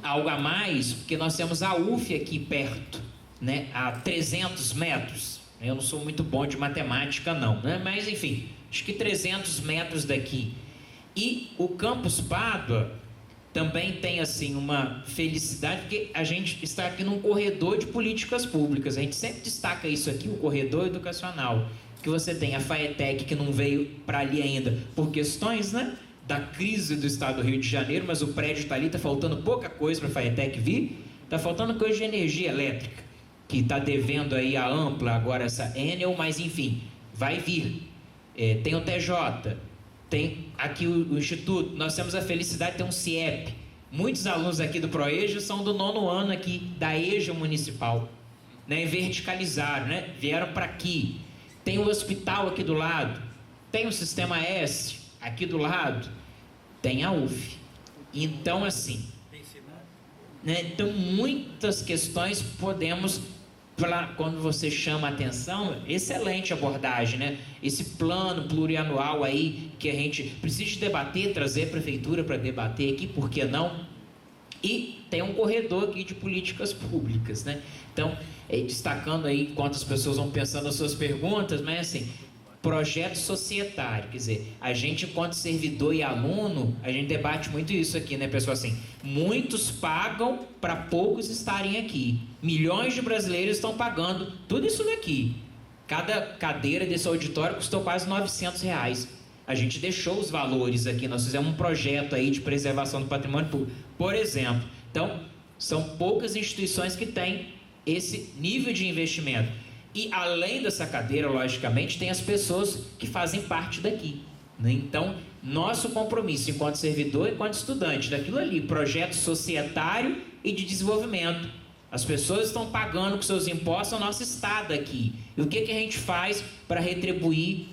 algo a mais, porque nós temos a UF aqui perto, né, a 300 metros. Eu não sou muito bom de matemática não, né, mas enfim, acho que 300 metros daqui. E o campus Pádua também tem assim uma felicidade, porque a gente está aqui num corredor de políticas públicas. A gente sempre destaca isso aqui, o corredor educacional, que você tem a FAETEC, que não veio para ali ainda por questões, né, da crise do estado do Rio de Janeiro, mas o prédio está ali, está faltando pouca coisa para a FAETEC vir, está faltando coisa de energia elétrica, que está devendo aí a Ampla, agora essa Enel, mas enfim, vai vir. Tem o TJ, tem aqui o Instituto, nós temos a felicidade de ter um CIEP. Muitos alunos aqui do PROEJA são do 9º ano aqui, da EJA Municipal, né, verticalizaram, né, vieram para aqui. Tem o hospital aqui do lado, tem o Sistema S aqui do lado, tem a UF. Então, assim, né, então muitas questões podemos, quando você chama a atenção, excelente abordagem, né? Esse plano plurianual aí, que a gente precisa debater, trazer a prefeitura para debater aqui, por que não? E tem um corredor aqui de políticas públicas, né? Então, destacando aí, enquanto as pessoas vão pensando nas suas perguntas, mas assim, projeto societário, quer dizer, a gente enquanto servidor e aluno, a gente debate muito isso aqui, né, pessoal? Assim, muitos pagam para poucos estarem aqui. Milhões de brasileiros estão pagando tudo isso daqui. Cada cadeira desse auditório custou quase R$900. A gente deixou os valores aqui, nós fizemos um projeto aí de preservação do patrimônio público, por exemplo. Então, são poucas instituições que têm esse nível de investimento. E além dessa cadeira, logicamente, tem as pessoas que fazem parte daqui, né? Então, nosso compromisso enquanto servidor, enquanto estudante, daquilo ali, projeto societário e de desenvolvimento. As pessoas estão pagando com seus impostos ao nosso estado aqui. E o que a gente faz para retribuir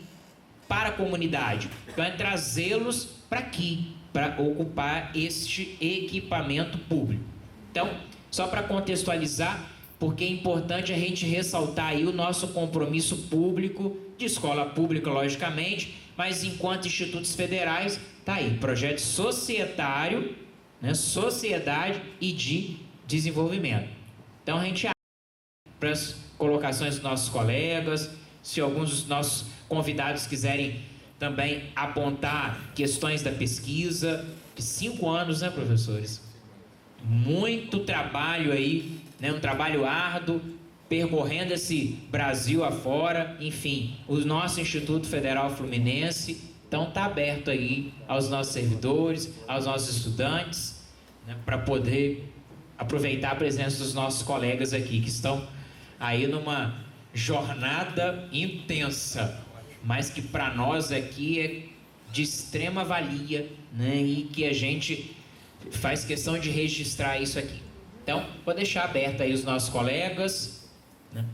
para a comunidade? Então, é trazê-los para aqui, para ocupar este equipamento público. Então, só para contextualizar, porque é importante a gente ressaltar aí o nosso compromisso público, de escola pública, logicamente, mas enquanto institutos federais, tá aí, projeto societário, né, sociedade e de desenvolvimento. Então, a gente abre para as colocações dos nossos colegas, se alguns dos nossos convidados quiserem também apontar questões da pesquisa, de 5 anos, né, professores? Muito trabalho aí, né, um trabalho árduo, percorrendo esse Brasil afora, enfim, o nosso Instituto Federal Fluminense, então está aberto aí aos nossos servidores, aos nossos estudantes, né, para poder aproveitar a presença dos nossos colegas aqui, que estão aí numa jornada intensa, mas que para nós aqui é de extrema valia, né, e que a gente faz questão de registrar isso aqui. Então, vou deixar aberto aí os nossos colegas, né,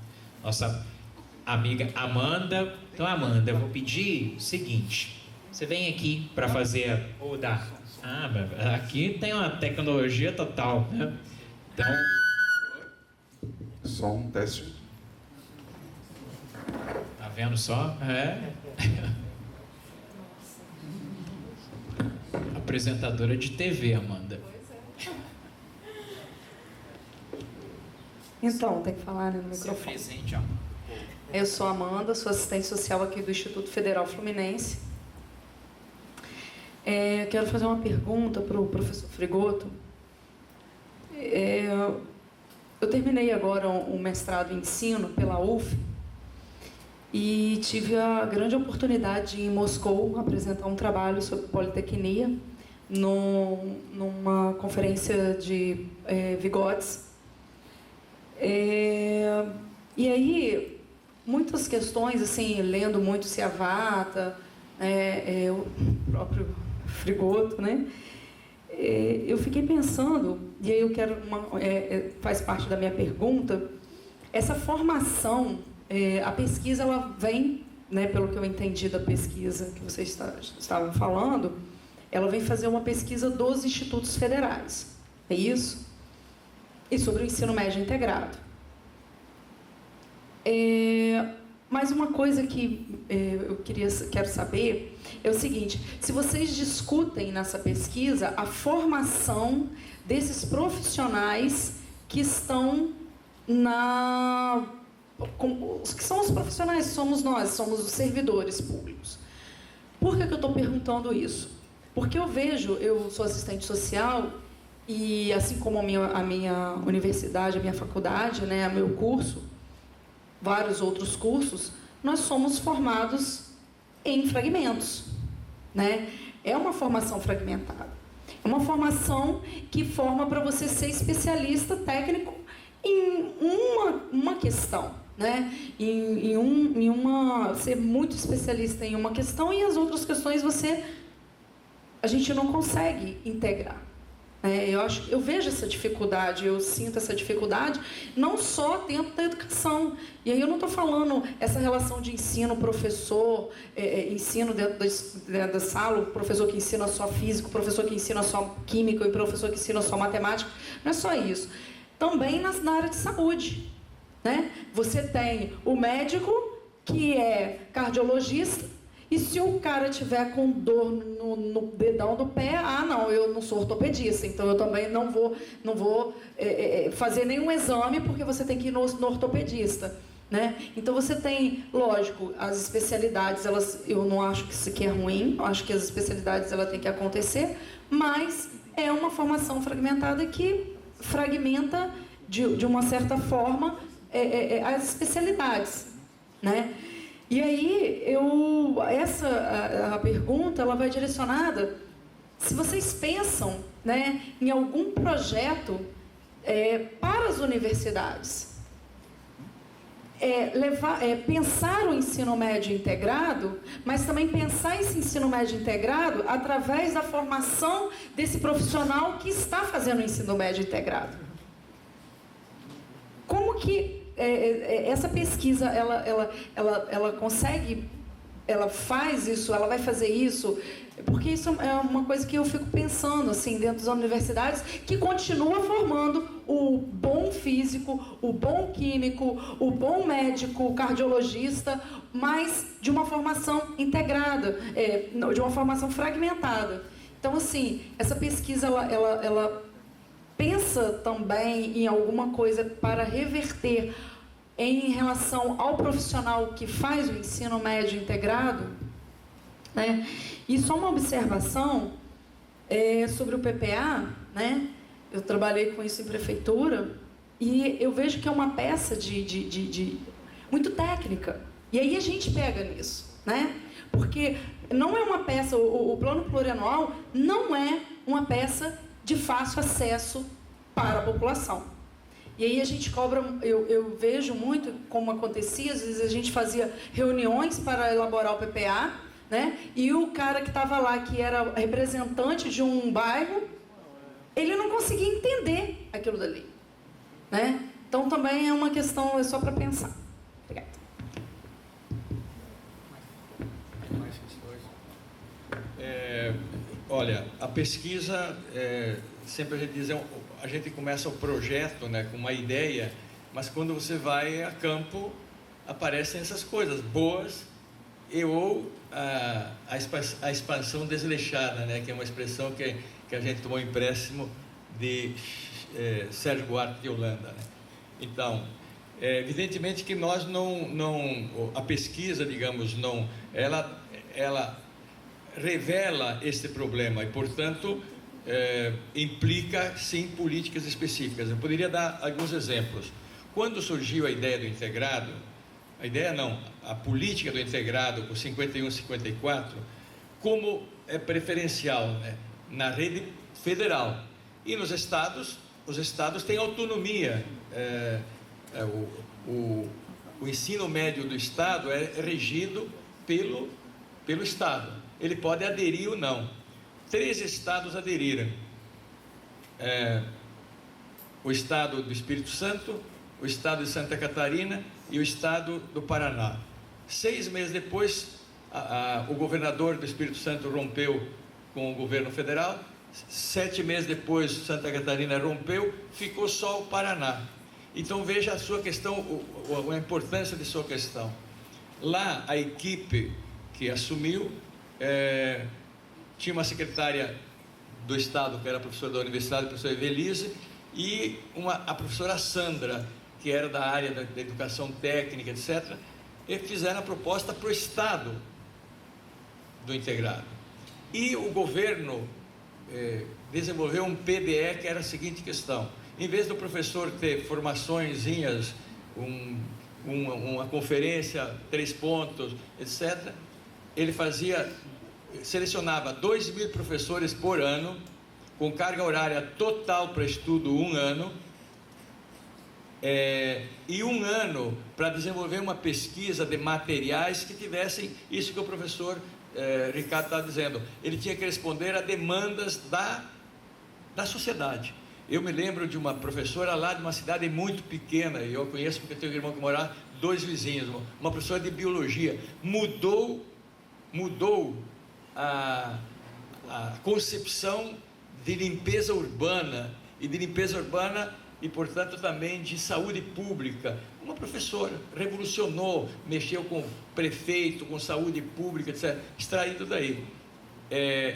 nossa amiga Amanda. Então, Amanda, eu vou pedir o seguinte: você vem aqui para fazer ou dar. Aqui tem uma tecnologia total, né? Então, só um teste. Tá vendo só? Apresentadora de TV, Amanda. Então, tem que falar, né, no Seu microfone. presente, ó. Eu sou a Amanda, sou assistente social aqui do Instituto Federal Fluminense. Eu quero fazer uma pergunta para o professor Frigoto. Eu terminei agora um mestrado em ensino pela UF e tive a grande oportunidade de ir em Moscou apresentar um trabalho sobre politecnia numa conferência de Vygotsky. E aí, muitas questões, assim, lendo muito Ciavata, o próprio Frigoto, né? Eu fiquei pensando, e aí eu quero, faz parte da minha pergunta, essa formação, a pesquisa, ela vem, né, pelo que eu entendi da pesquisa que vocês estavam falando, ela vem fazer uma pesquisa dos institutos federais, é isso? E sobre o ensino médio integrado. Mas uma coisa que quero saber é o seguinte: se vocês discutem nessa pesquisa a formação desses profissionais que estão que são os profissionais, somos nós, somos os servidores públicos. Por que eu estou perguntando isso? Porque eu sou assistente social e, assim como a minha universidade, a minha faculdade, né, o meu curso, vários outros cursos, nós somos formados em fragmentos, né? É uma formação fragmentada. É uma formação que forma para você ser especialista técnico em uma questão, né? Ser muito especialista em uma questão e as outras questões a gente não consegue integrar. Eu vejo essa dificuldade, eu sinto essa dificuldade, não só dentro da educação. E aí eu não estou falando essa relação de ensino-professor, ensino dentro da sala, o professor que ensina só físico, o professor que ensina só química, e o professor que ensina só matemática. Não é só isso. Também na área de saúde, né? Você tem o médico, que é cardiologista, e se o cara tiver com dor no dedão do pé, não, eu não sou ortopedista, então eu também não vou fazer nenhum exame, porque você tem que ir no ortopedista, né? Então você tem, lógico, as especialidades, eu não acho que isso aqui é ruim, eu acho que as especialidades têm que acontecer, mas é uma formação fragmentada que fragmenta, de uma certa forma, as especialidades, né? E aí, a pergunta, ela vai direcionada, se vocês pensam, né, em algum projeto para as universidades, pensar o ensino médio integrado, mas também pensar esse ensino médio integrado através da formação desse profissional que está fazendo o ensino médio integrado. Como que essa pesquisa, ela consegue, ela faz isso, ela vai fazer isso, porque isso é uma coisa que eu fico pensando, assim, dentro das universidades, que continua formando o bom físico, o bom químico, o bom médico, o cardiologista, mas de uma formação integrada, de uma formação fragmentada. Então, assim, essa pesquisa, ela pensa também em alguma coisa para reverter em relação ao profissional que faz o ensino médio integrado, né? E só uma observação sobre o PPA, né? Eu trabalhei com isso em prefeitura e eu vejo que é uma peça muito técnica. E aí a gente pega nisso, né? Porque não é uma peça, o plano plurianual não é uma peça de fácil acesso para a população. E aí a gente cobra, eu vejo muito como acontecia, às vezes a gente fazia reuniões para elaborar o PPA, né? E o cara que estava lá, que era representante de um bairro, ele não conseguia entender aquilo dali, né? Então também é uma questão, é só para pensar. Obrigada. Mais questões? Olha, a pesquisa, sempre a gente diz, a gente começa o projeto, né, com uma ideia, mas quando você vai a campo, aparecem essas coisas boas ou a expansão desleixada, né, que é uma expressão que a gente tomou empréstimo de Sérgio Buarque de Holanda, né? Então, evidentemente que nós a pesquisa, digamos, ela revela este problema e, portanto, implica, sim, políticas específicas. Eu poderia dar alguns exemplos. Quando surgiu a ideia do integrado, a política do integrado, com 51, 54, como é preferencial, né, na rede federal. E nos estados, os estados têm autonomia. O ensino médio do estado é regido pelo estado. Ele pode aderir ou não. 3 estados aderiram: o estado do Espírito Santo, o estado de Santa Catarina e o estado do Paraná. 6 meses depois, o governador do Espírito Santo rompeu com o governo federal. 7 meses depois, Santa Catarina rompeu, ficou só o Paraná. Então veja a sua questão, a importância de sua questão. Lá, a equipe que assumiu, tinha uma secretária do Estado, que era professora da Universidade, a professora Evelise, e a professora Sandra, que era da área da educação técnica, etc. E fizeram a proposta para o Estado do integrado. E o governo desenvolveu um PDE, que era a seguinte questão: em vez do professor ter formaçõezinhas, uma conferência, 3 pontos, etc., ele selecionava 2.000 professores por ano, com carga horária total para estudo 1 ano, e 1 ano para desenvolver uma pesquisa de materiais que tivessem isso que o professor Ricardo está dizendo. Ele tinha que responder a demandas da sociedade. Eu me lembro de uma professora lá de uma cidade muito pequena, e eu conheço porque tenho um irmão que mora lá, 2 vizinhos, uma professora de biologia. Mudou a concepção de limpeza urbana, e, portanto, também de saúde pública. Uma professora revolucionou, mexeu com prefeito, com saúde pública, etc., extraído daí.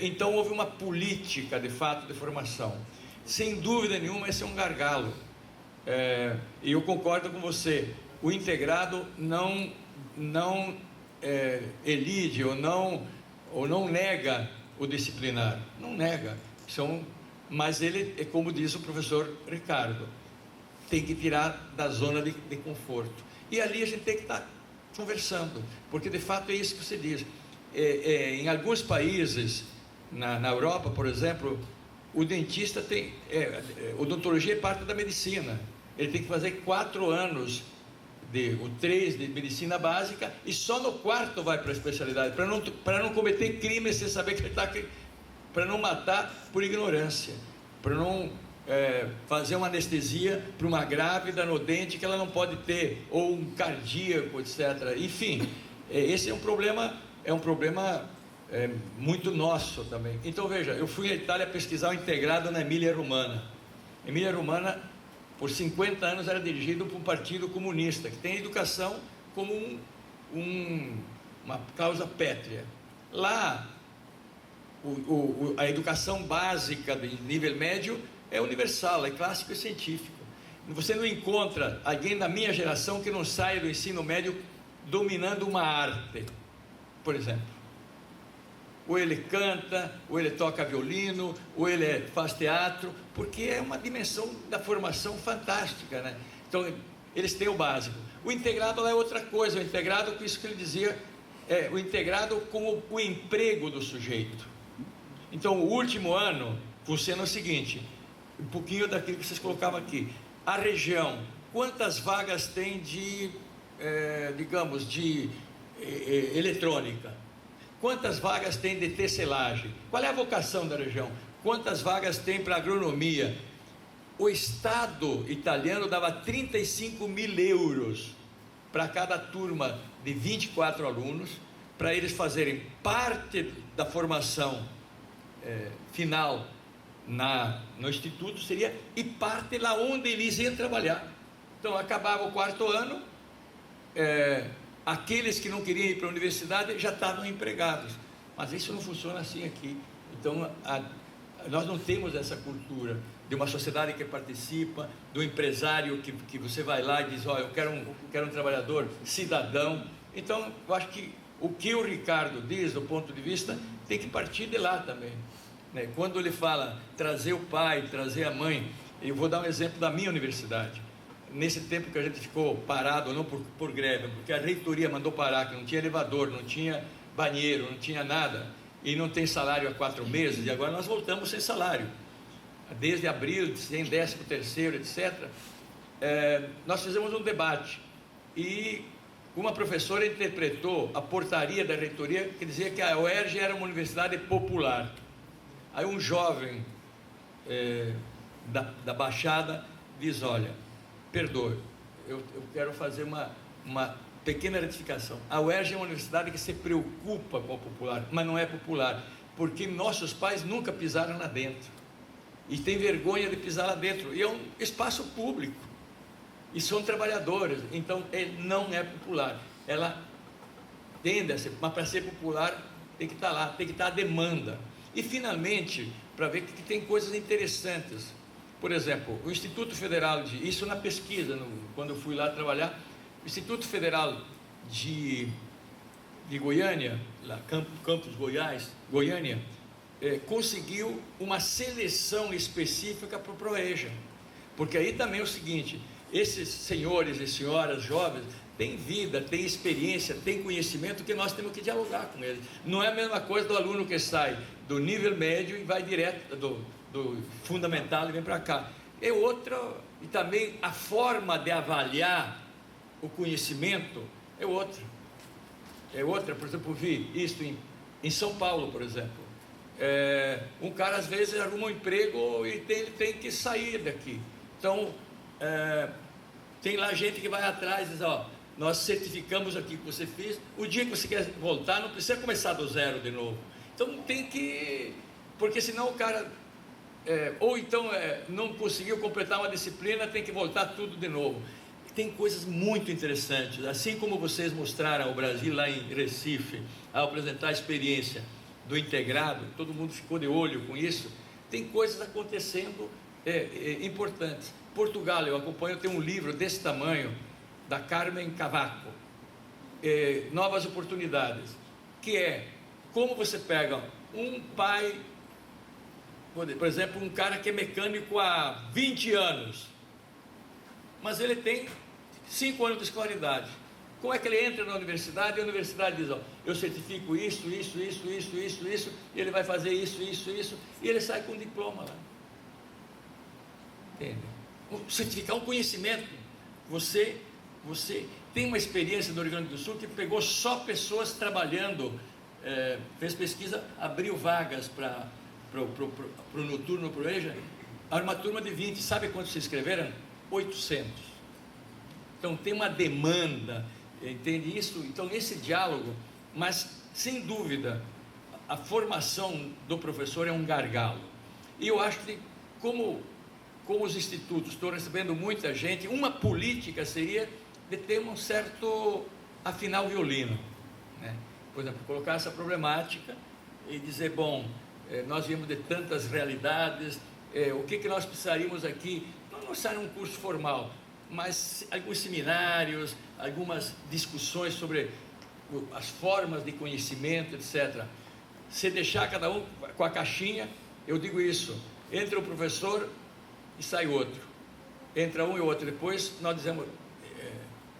Então, houve uma política, de fato, de formação. Sem dúvida nenhuma, esse é um gargalo. E eu concordo com você, o integrado não elide ou não nega o disciplinar, não nega, mas ele, é como diz o professor Ricardo, tem que tirar da zona de conforto, e ali a gente tem que estar conversando, porque de fato é isso que você diz. Em alguns países, na Europa, por exemplo, o dentista tem, odontologia é parte da medicina, ele tem que fazer 4 anos, o 3 de medicina básica, e só no 4º vai para a especialidade, para não cometer crime sem saber que ele está aqui, para não matar por ignorância, para não fazer uma anestesia para uma grávida no dente que ela não pode ter, ou um cardíaco, etc. Enfim, esse é um problema muito nosso também. Então veja, eu fui à Itália pesquisar o integrado na Emília-Romagna. Emília-Romagna, por 50 anos, era dirigido por um partido comunista, que tem a educação como uma causa pétrea. Lá, a educação básica de nível médio é universal, é clássico e científico. Você não encontra alguém da minha geração que não saia do ensino médio dominando uma arte, por exemplo. Ou ele canta, ou ele toca violino, ou ele faz teatro, porque é uma dimensão da formação fantástica, né? Então, eles têm o básico. O integrado é outra coisa, o integrado, com isso que ele dizia, é o integrado com o emprego do sujeito. Então, o último ano funciona o seguinte, um pouquinho daquilo que vocês colocavam aqui. A região, quantas vagas tem de, digamos, de eletrônica? Quantas vagas tem de tecelagem? Qual é a vocação da região? Quantas vagas tem para agronomia? O Estado italiano dava 35 mil euros para cada turma de 24 alunos, para eles fazerem parte da formação final no instituto, seria, e parte lá onde eles iam trabalhar. Então, acabava o quarto ano, aqueles que não queriam ir para a universidade já estavam empregados, mas isso não funciona assim aqui. Então, nós não temos essa cultura de uma sociedade que participa, do empresário que você vai lá e diz, eu quero um trabalhador cidadão. Então, eu acho que o que o Ricardo diz, do ponto de vista, tem que partir de lá também, né? Quando ele fala trazer o pai, trazer a mãe, eu vou dar um exemplo da minha universidade. Nesse tempo que a gente ficou parado, não por greve, porque a reitoria mandou parar, que não tinha elevador, não tinha banheiro, não tinha nada, e não tem salário há 4 meses, e agora nós voltamos sem salário, desde abril, sem 13º, etc. Nós fizemos um debate, e uma professora interpretou a portaria da reitoria, que dizia que a UERJ era uma universidade popular. Aí um jovem da Baixada diz, olha, perdoe, eu quero fazer uma pequena retificação. A UERJ é uma universidade que se preocupa com o popular, mas não é popular, porque nossos pais nunca pisaram lá dentro, e tem vergonha de pisar lá dentro, e é um espaço público, e são trabalhadores, então não é popular. Ela tende a ser, mas para ser popular tem que estar lá, tem que estar a demanda. E finalmente, para ver que tem coisas interessantes, por exemplo, o Instituto Federal isso na pesquisa, quando eu fui lá trabalhar, o Instituto Federal de Goiânia, lá, Campos Goiânia, conseguiu uma seleção específica para o ProEja, porque aí também é o seguinte, esses senhores e senhoras jovens têm vida, têm experiência, têm conhecimento, que nós temos que dialogar com eles. Não é a mesma coisa do aluno que sai do nível médio e vai direto do fundamental e vem para cá. É outra, e também a forma de avaliar o conhecimento é outra. Por exemplo, eu vi isso em São Paulo, por exemplo. Um cara às vezes arruma um emprego e ele tem que sair daqui. Então, tem lá gente que vai atrás e diz, nós certificamos aqui que você fez, o dia que você quer voltar, não precisa começar do zero de novo. Então tem que, porque senão o cara, ou então não conseguiu completar uma disciplina, tem que voltar tudo de novo. Tem coisas muito interessantes, assim como vocês mostraram o Brasil lá em Recife, ao apresentar a experiência do integrado, todo mundo ficou de olho com isso, tem coisas acontecendo importantes. Portugal, eu acompanho, tem um livro desse tamanho, da Carmen Cavaco, Novas Oportunidades, que é como você pega um pai, por exemplo, um cara que é mecânico há 20 anos, mas ele tem 5 anos de escolaridade. Como é que ele entra na universidade e a universidade diz, eu certifico isso, e ele vai fazer isso, e ele sai com um diploma lá. Entende? Certificar um conhecimento. Você tem uma experiência no Rio Grande do Sul que pegou só pessoas trabalhando, fez pesquisa, abriu vagas para o noturno, para o EJA, uma turma de 20, sabe quantos se inscreveram? 800. Então tem uma demanda, entende isso? Então esse diálogo, mas sem dúvida, a formação do professor é um gargalo. E eu acho que como os institutos estão recebendo muita gente, uma política seria de ter um certo afinar o violino, né? Por exemplo, colocar essa problemática e dizer, bom, nós viemos de tantas realidades, o que nós precisaríamos aqui, não necessariamente um curso formal, mas alguns seminários, algumas discussões sobre as formas de conhecimento, etc. Se deixar cada um com a caixinha, eu digo isso, entra o professor e sai outro, entra um e outro, depois nós dizemos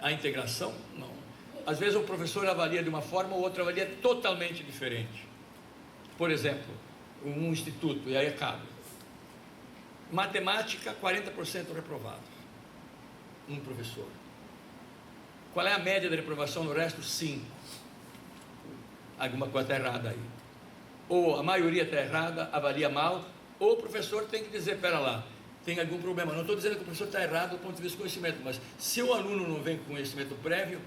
a integração, não. Às vezes o professor avalia de uma forma, o outro avalia totalmente diferente. Por exemplo, um instituto, e aí acaba. Matemática, 40% reprovado. Um professor. Qual é a média de reprovação no resto? 5. Alguma coisa está errada aí. Ou a maioria está errada, avalia mal, ou o professor tem que dizer, pera lá, tem algum problema. Não estou dizendo que o professor está errado do ponto de vista do conhecimento, mas se o aluno não vem com conhecimento prévio,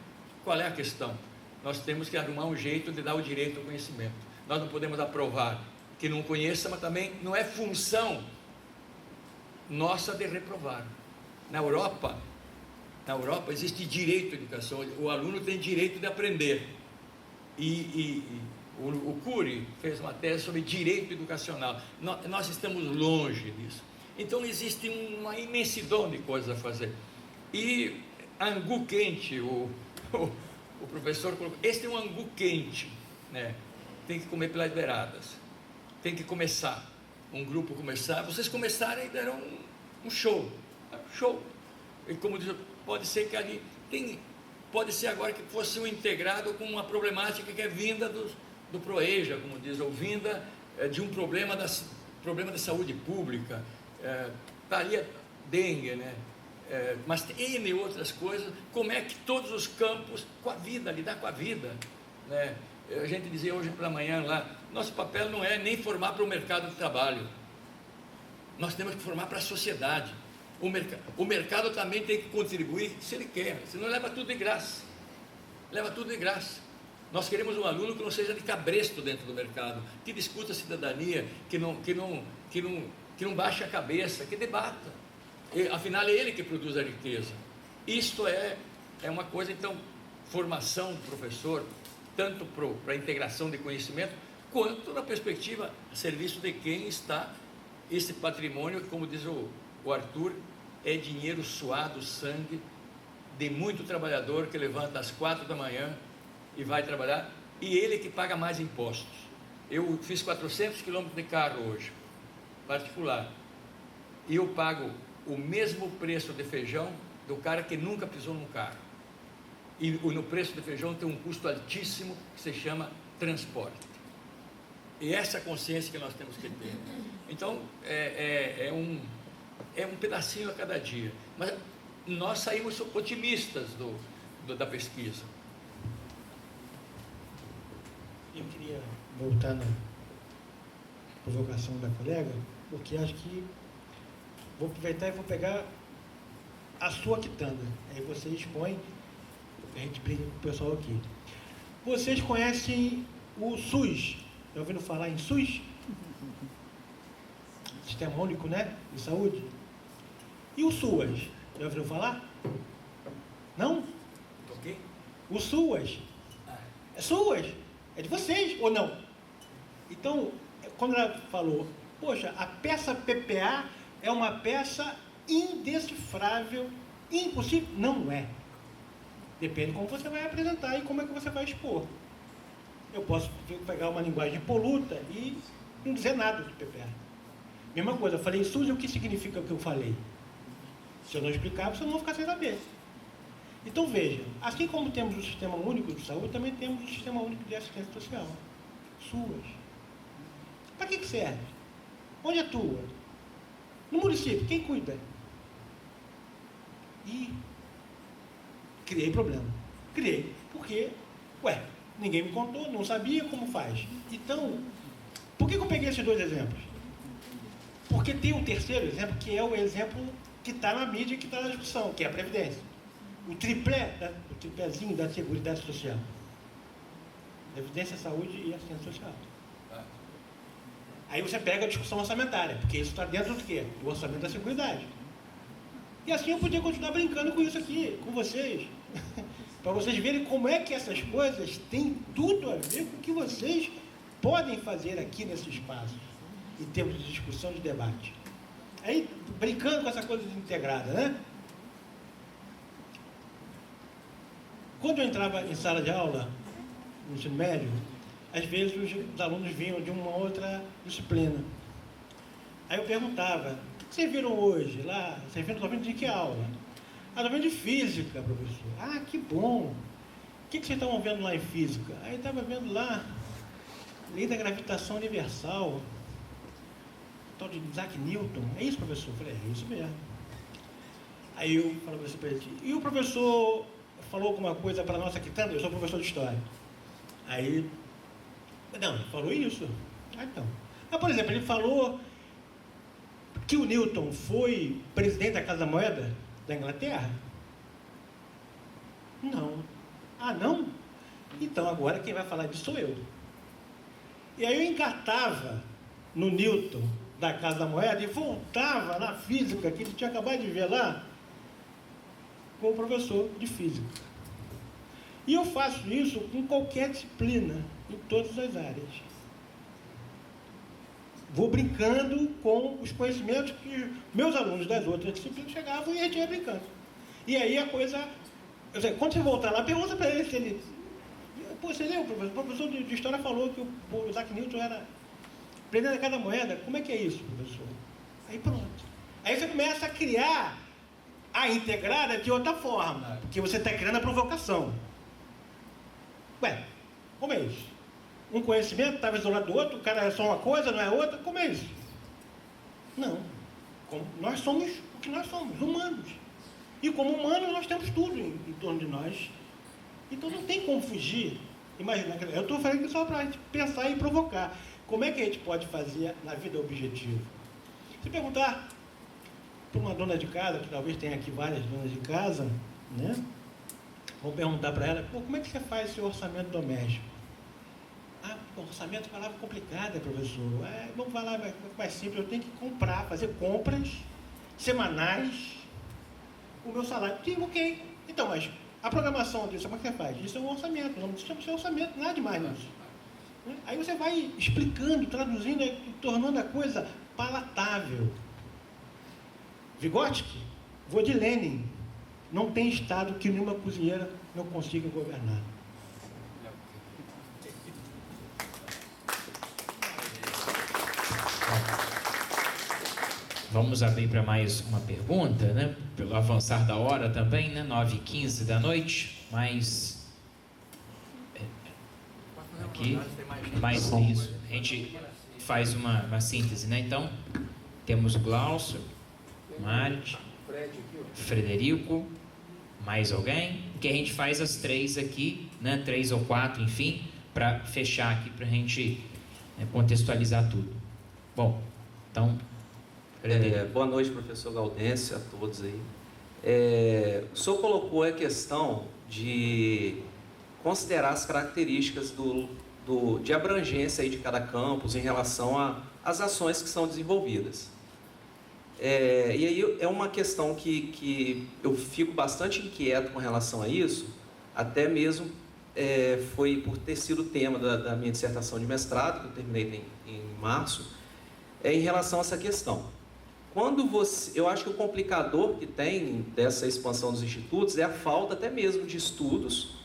qual é a questão? Nós temos que arrumar um jeito de dar o direito ao conhecimento. Nós não podemos aprovar que não conheça, mas também não é função nossa de reprovar. Na Europa existe direito à educação, o aluno tem direito de aprender. O Cury fez uma tese sobre direito educacional. Nós estamos longe disso. Então existe uma imensidão de coisas a fazer. E angu quente, o professor colocou, este é um angu quente, né? Tem que comer pelas beiradas, tem que começar, um grupo começar, vocês começarem e deram um show, e como diz, pode ser que ali, pode ser agora que fosse um integrado com uma problemática que é vinda do Proeja, como diz, ou vinda de um problema de saúde pública, está ali a dengue, né? Mas tem N outras coisas, como é que todos os campos, com a vida, lidar com a vida, né? A gente dizia hoje pela manhã lá, nosso papel não é nem formar para o mercado de trabalho, nós temos que formar para a sociedade. O mercado também tem que contribuir se ele quer, senão leva tudo de graça, Nós queremos um aluno que não seja de cabresto dentro do mercado, que discuta a cidadania, que não baixe a cabeça, que debata. Afinal é ele que produz a riqueza. Isto é uma coisa, então, formação do professor, tanto para a integração de conhecimento, quanto na perspectiva a serviço de quem está esse patrimônio, como diz o Arthur, é dinheiro suado, sangue, de muito trabalhador que levanta às 4 da manhã e vai trabalhar, e ele que paga mais impostos. Eu fiz 400 quilômetros de carro hoje, particular, e eu pago o mesmo preço de feijão do cara que nunca pisou num carro. E no preço de feijão tem um custo altíssimo que se chama transporte. E essa consciência que nós temos que ter. Então, é um pedacinho a cada dia. Mas nós saímos otimistas da pesquisa. Eu queria voltar na provocação da colega, porque acho que vou aproveitar e vou pegar a sua quitanda. Aí você expõe, a gente brinca com o pessoal aqui. Vocês conhecem o SUS? Já ouviram falar em SUS? Sistema Único, né? De Saúde. E o SUAS? Já ouviram falar? Não? Ok? O SUAS. É SUAS? É de vocês, ou não? Então, quando ela falou, poxa, a peça PPA é uma peça indecifrável, impossível. Não é. Depende de como você vai apresentar e como é que você vai expor. Eu posso pegar uma linguagem poluta e não dizer nada de PPA. Mesma coisa, eu falei SUS e o que significa o que eu falei? Se eu não explicar, você não vai ficar sem saber. Então veja, assim como temos o Sistema Único de Saúde, também temos o Sistema Único de Assistência Social, SUAS. Para que serve? Onde atua? No município, quem cuida? E criei problema. Criei, porque, ninguém me contou, não sabia como faz. Então, por que eu peguei esses dois exemplos? Porque tem um terceiro exemplo, que é o exemplo que está na mídia e que está na discussão, que é a Previdência. O triplézinho da Seguridade Social. Previdência, Saúde e Assistência Social. Aí você pega a discussão orçamentária, porque isso está dentro do quê? Do orçamento da Seguridade. E assim eu podia continuar brincando com isso aqui, com vocês. Para vocês verem como é que essas coisas têm tudo a ver com o que vocês podem fazer aqui nesse espaço, em termos de discussão, de debate. Aí, brincando com essa coisa de integrada, né? Quando eu entrava em sala de aula, no ensino médio, às vezes os alunos vinham de uma outra disciplina. Aí eu perguntava, o que vocês viram hoje lá? Vocês viram de que aula? Ah, estou vendo de física, professor. Ah, que bom. O que vocês estavam vendo lá em física? Aí estava vendo lá, lei da gravitação universal, tal de Isaac Newton. É isso, professor? Eu falei, é isso mesmo. Aí eu falei assim para ele, e o professor falou alguma coisa para nós aqui também? Eu sou professor de história. Aí, não, ele falou isso. Ah, então. Ah, por exemplo, ele falou que o Newton foi presidente da Casa da Moeda da Inglaterra? Não. Ah, não? Então agora quem vai falar disso sou eu. E aí eu engatava no Newton da Casa da Moeda e voltava na física que ele tinha acabado de ver lá com o professor de física. E eu faço isso com qualquer disciplina, em todas as áreas. Vou brincando com os conhecimentos que meus alunos das outras disciplinas chegavam e a gente ia brincando. E aí a coisa... Quando você voltar lá, pergunta para ele se ele... Pô, você leu, o professor de história falou que o Isaac Newton era presidente da Casa da Moeda. Como é que é isso, professor? Aí pronto. Aí você começa a criar a integrada de outra forma, porque você está criando a provocação. Ué, como é isso? Um conhecimento estava isolado do outro, o cara é só uma coisa, não é outra? Como é isso? Não. Nós somos o que nós somos, humanos. E como humanos nós temos tudo em torno de nós. Então não tem como fugir. Imagina, eu estou falando aqui só para a gente pensar e provocar. Como é que a gente pode fazer na vida objetivo? Se perguntar para uma dona de casa, que talvez tenha aqui várias donas de casa, né? Vou perguntar para ela, pô, como é que você faz seu orçamento doméstico? Ah, orçamento é uma palavra complicada, professor. Vamos falar mais simples, eu tenho que comprar, fazer compras semanais, o meu salário. Sim, ok. Então, mas a programação disso, como é que você faz? Isso é um orçamento, não chama de orçamento, nada demais nisso. Aí você vai explicando, traduzindo, tornando a coisa palatável. Vygotsky, vou de Lenin, não tem estado que nenhuma cozinheira não consiga governar. Vamos abrir para mais uma pergunta, né? Pelo avançar da hora também, né? 9h15 da noite, mas aqui, mais isso. A gente faz uma síntese, né? Então, temos o Glaucio, Marte, Frederico, mais alguém? Que a gente faz as três aqui, né? 3 ou 4, enfim, para fechar aqui, para a gente contextualizar tudo. Bom, então... boa noite, professor Gaudêncio, a todos aí. O senhor colocou a questão de considerar as características de abrangência aí de cada campus em relação às ações que são desenvolvidas. E aí é uma questão que eu fico bastante inquieto com relação a isso, até mesmo foi por ter sido tema da minha dissertação de mestrado, que eu terminei em março, em relação a essa questão. Eu acho que o complicador que tem dessa expansão dos institutos é a falta até mesmo de estudos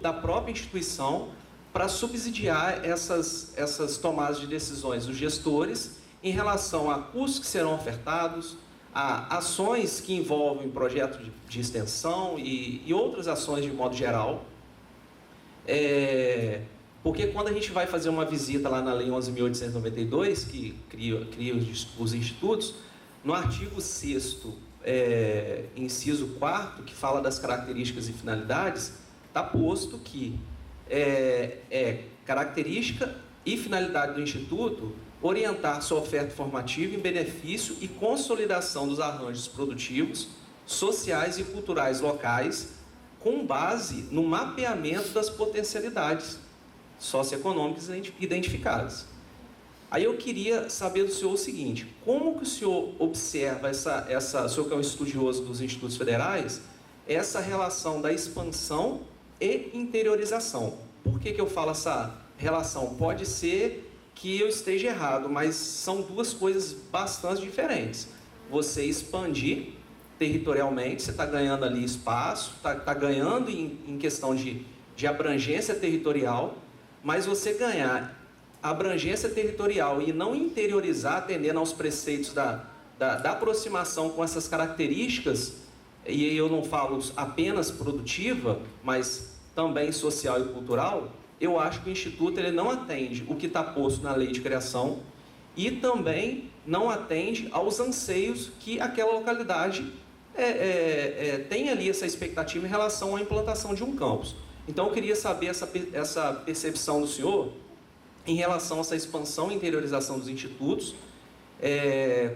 da própria instituição para subsidiar essas tomadas de decisões dos gestores em relação a custos que serão ofertados, a ações que envolvem projetos de extensão e outras ações de modo geral. Porque quando a gente vai fazer uma visita lá na Lei 11.892, que cria os institutos, no artigo 6º, inciso 4º, que fala das características e finalidades, está posto que característica e finalidade do Instituto orientar sua oferta formativa em benefício e consolidação dos arranjos produtivos, sociais e culturais locais, com base no mapeamento das potencialidades socioeconômicas identificadas. Aí eu queria saber do senhor o seguinte: como que o senhor observa o senhor que é um estudioso dos institutos federais, essa relação da expansão e interiorização? Por que eu falo essa relação? Pode ser que eu esteja errado, mas são duas coisas bastante diferentes. você expandir territorialmente, você está ganhando ali espaço, está ganhando em questão de abrangência territorial, mas você ganhar abrangência territorial e não interiorizar, atendendo aos preceitos da aproximação com essas características, e aí eu não falo apenas produtiva, mas também social e cultural, eu acho que o Instituto ele não atende o que está posto na lei de criação e também não atende aos anseios que aquela localidade tem ali essa expectativa em relação à implantação de um campus. Então eu queria saber essa percepção do senhor em relação a essa expansão e interiorização dos institutos,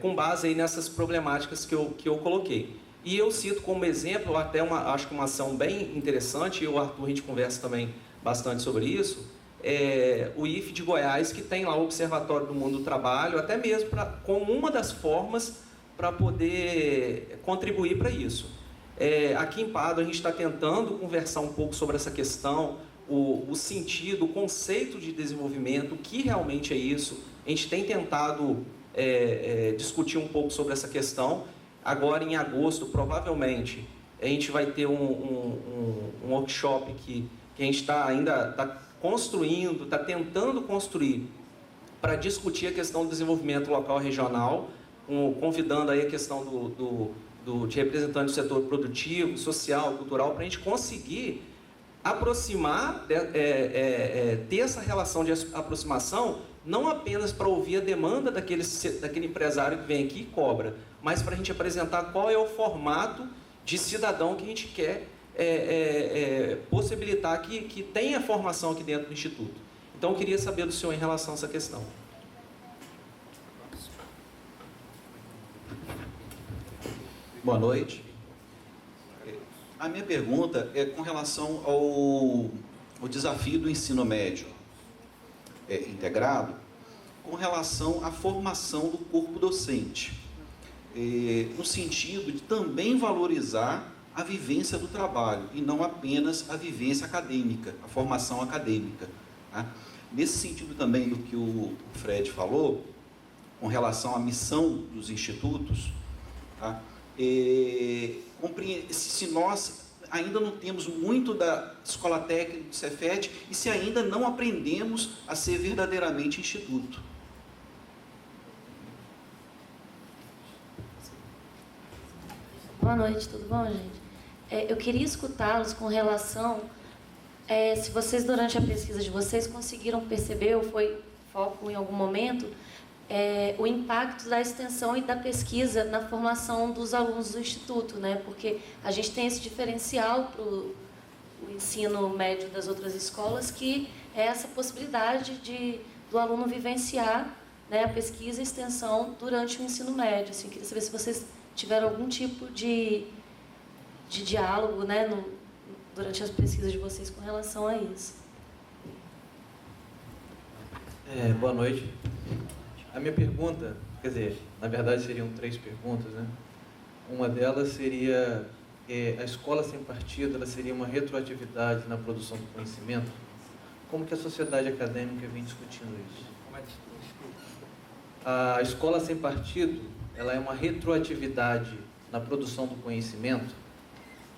com base aí nessas problemáticas que eu coloquei. E eu cito como exemplo, até acho que uma ação bem interessante, e o Arthur a gente conversa também bastante sobre isso, o IFE de Goiás, que tem lá o Observatório do Mundo do Trabalho, até mesmo como uma das formas para poder contribuir para isso. Aqui em Pádua a gente está tentando conversar um pouco sobre essa questão, o sentido, o conceito de desenvolvimento, o que realmente é isso. A gente tem tentado discutir um pouco sobre essa questão. Agora, em agosto, provavelmente, a gente vai ter um workshop que a gente está construindo, está tentando construir para discutir a questão do desenvolvimento local e regional, convidando aí a questão de representantes do setor produtivo, social, cultural, para a gente conseguir aproximar, ter essa relação de aproximação, não apenas para ouvir a demanda daquele empresário que vem aqui e cobra, mas para a gente apresentar qual é o formato de cidadão que a gente quer possibilitar que tenha formação aqui dentro do Instituto. Então, eu queria saber do senhor em relação a essa questão. Boa noite. A minha pergunta é com relação ao desafio do ensino médio integrado, com relação à formação do corpo docente, no sentido de também valorizar a vivência do trabalho e não apenas a vivência acadêmica, a formação acadêmica. Tá? Nesse sentido também do que o Fred falou, com relação à missão dos institutos, tá? Se nós ainda não temos muito da escola técnica do Cefet e se ainda não aprendemos a ser verdadeiramente instituto. Boa noite, tudo bom, gente? Eu queria escutá-los com relação, se vocês durante a pesquisa de vocês conseguiram perceber, ou foi foco em algum momento, o impacto da extensão e da pesquisa na formação dos alunos do Instituto, né? Porque a gente tem esse diferencial para o ensino médio das outras escolas, que é essa possibilidade do aluno vivenciar, né, a pesquisa e extensão durante o ensino médio. Assim, queria saber se vocês tiveram algum tipo de diálogo, né, durante as pesquisas de vocês com relação a isso. Boa noite. A minha pergunta, quer dizer, na verdade seriam 3 perguntas, né? Uma delas seria, a escola sem partido, ela seria uma retroatividade na produção do conhecimento? Como que a sociedade acadêmica vem discutindo isso? A escola sem partido, ela é uma retroatividade na produção do conhecimento?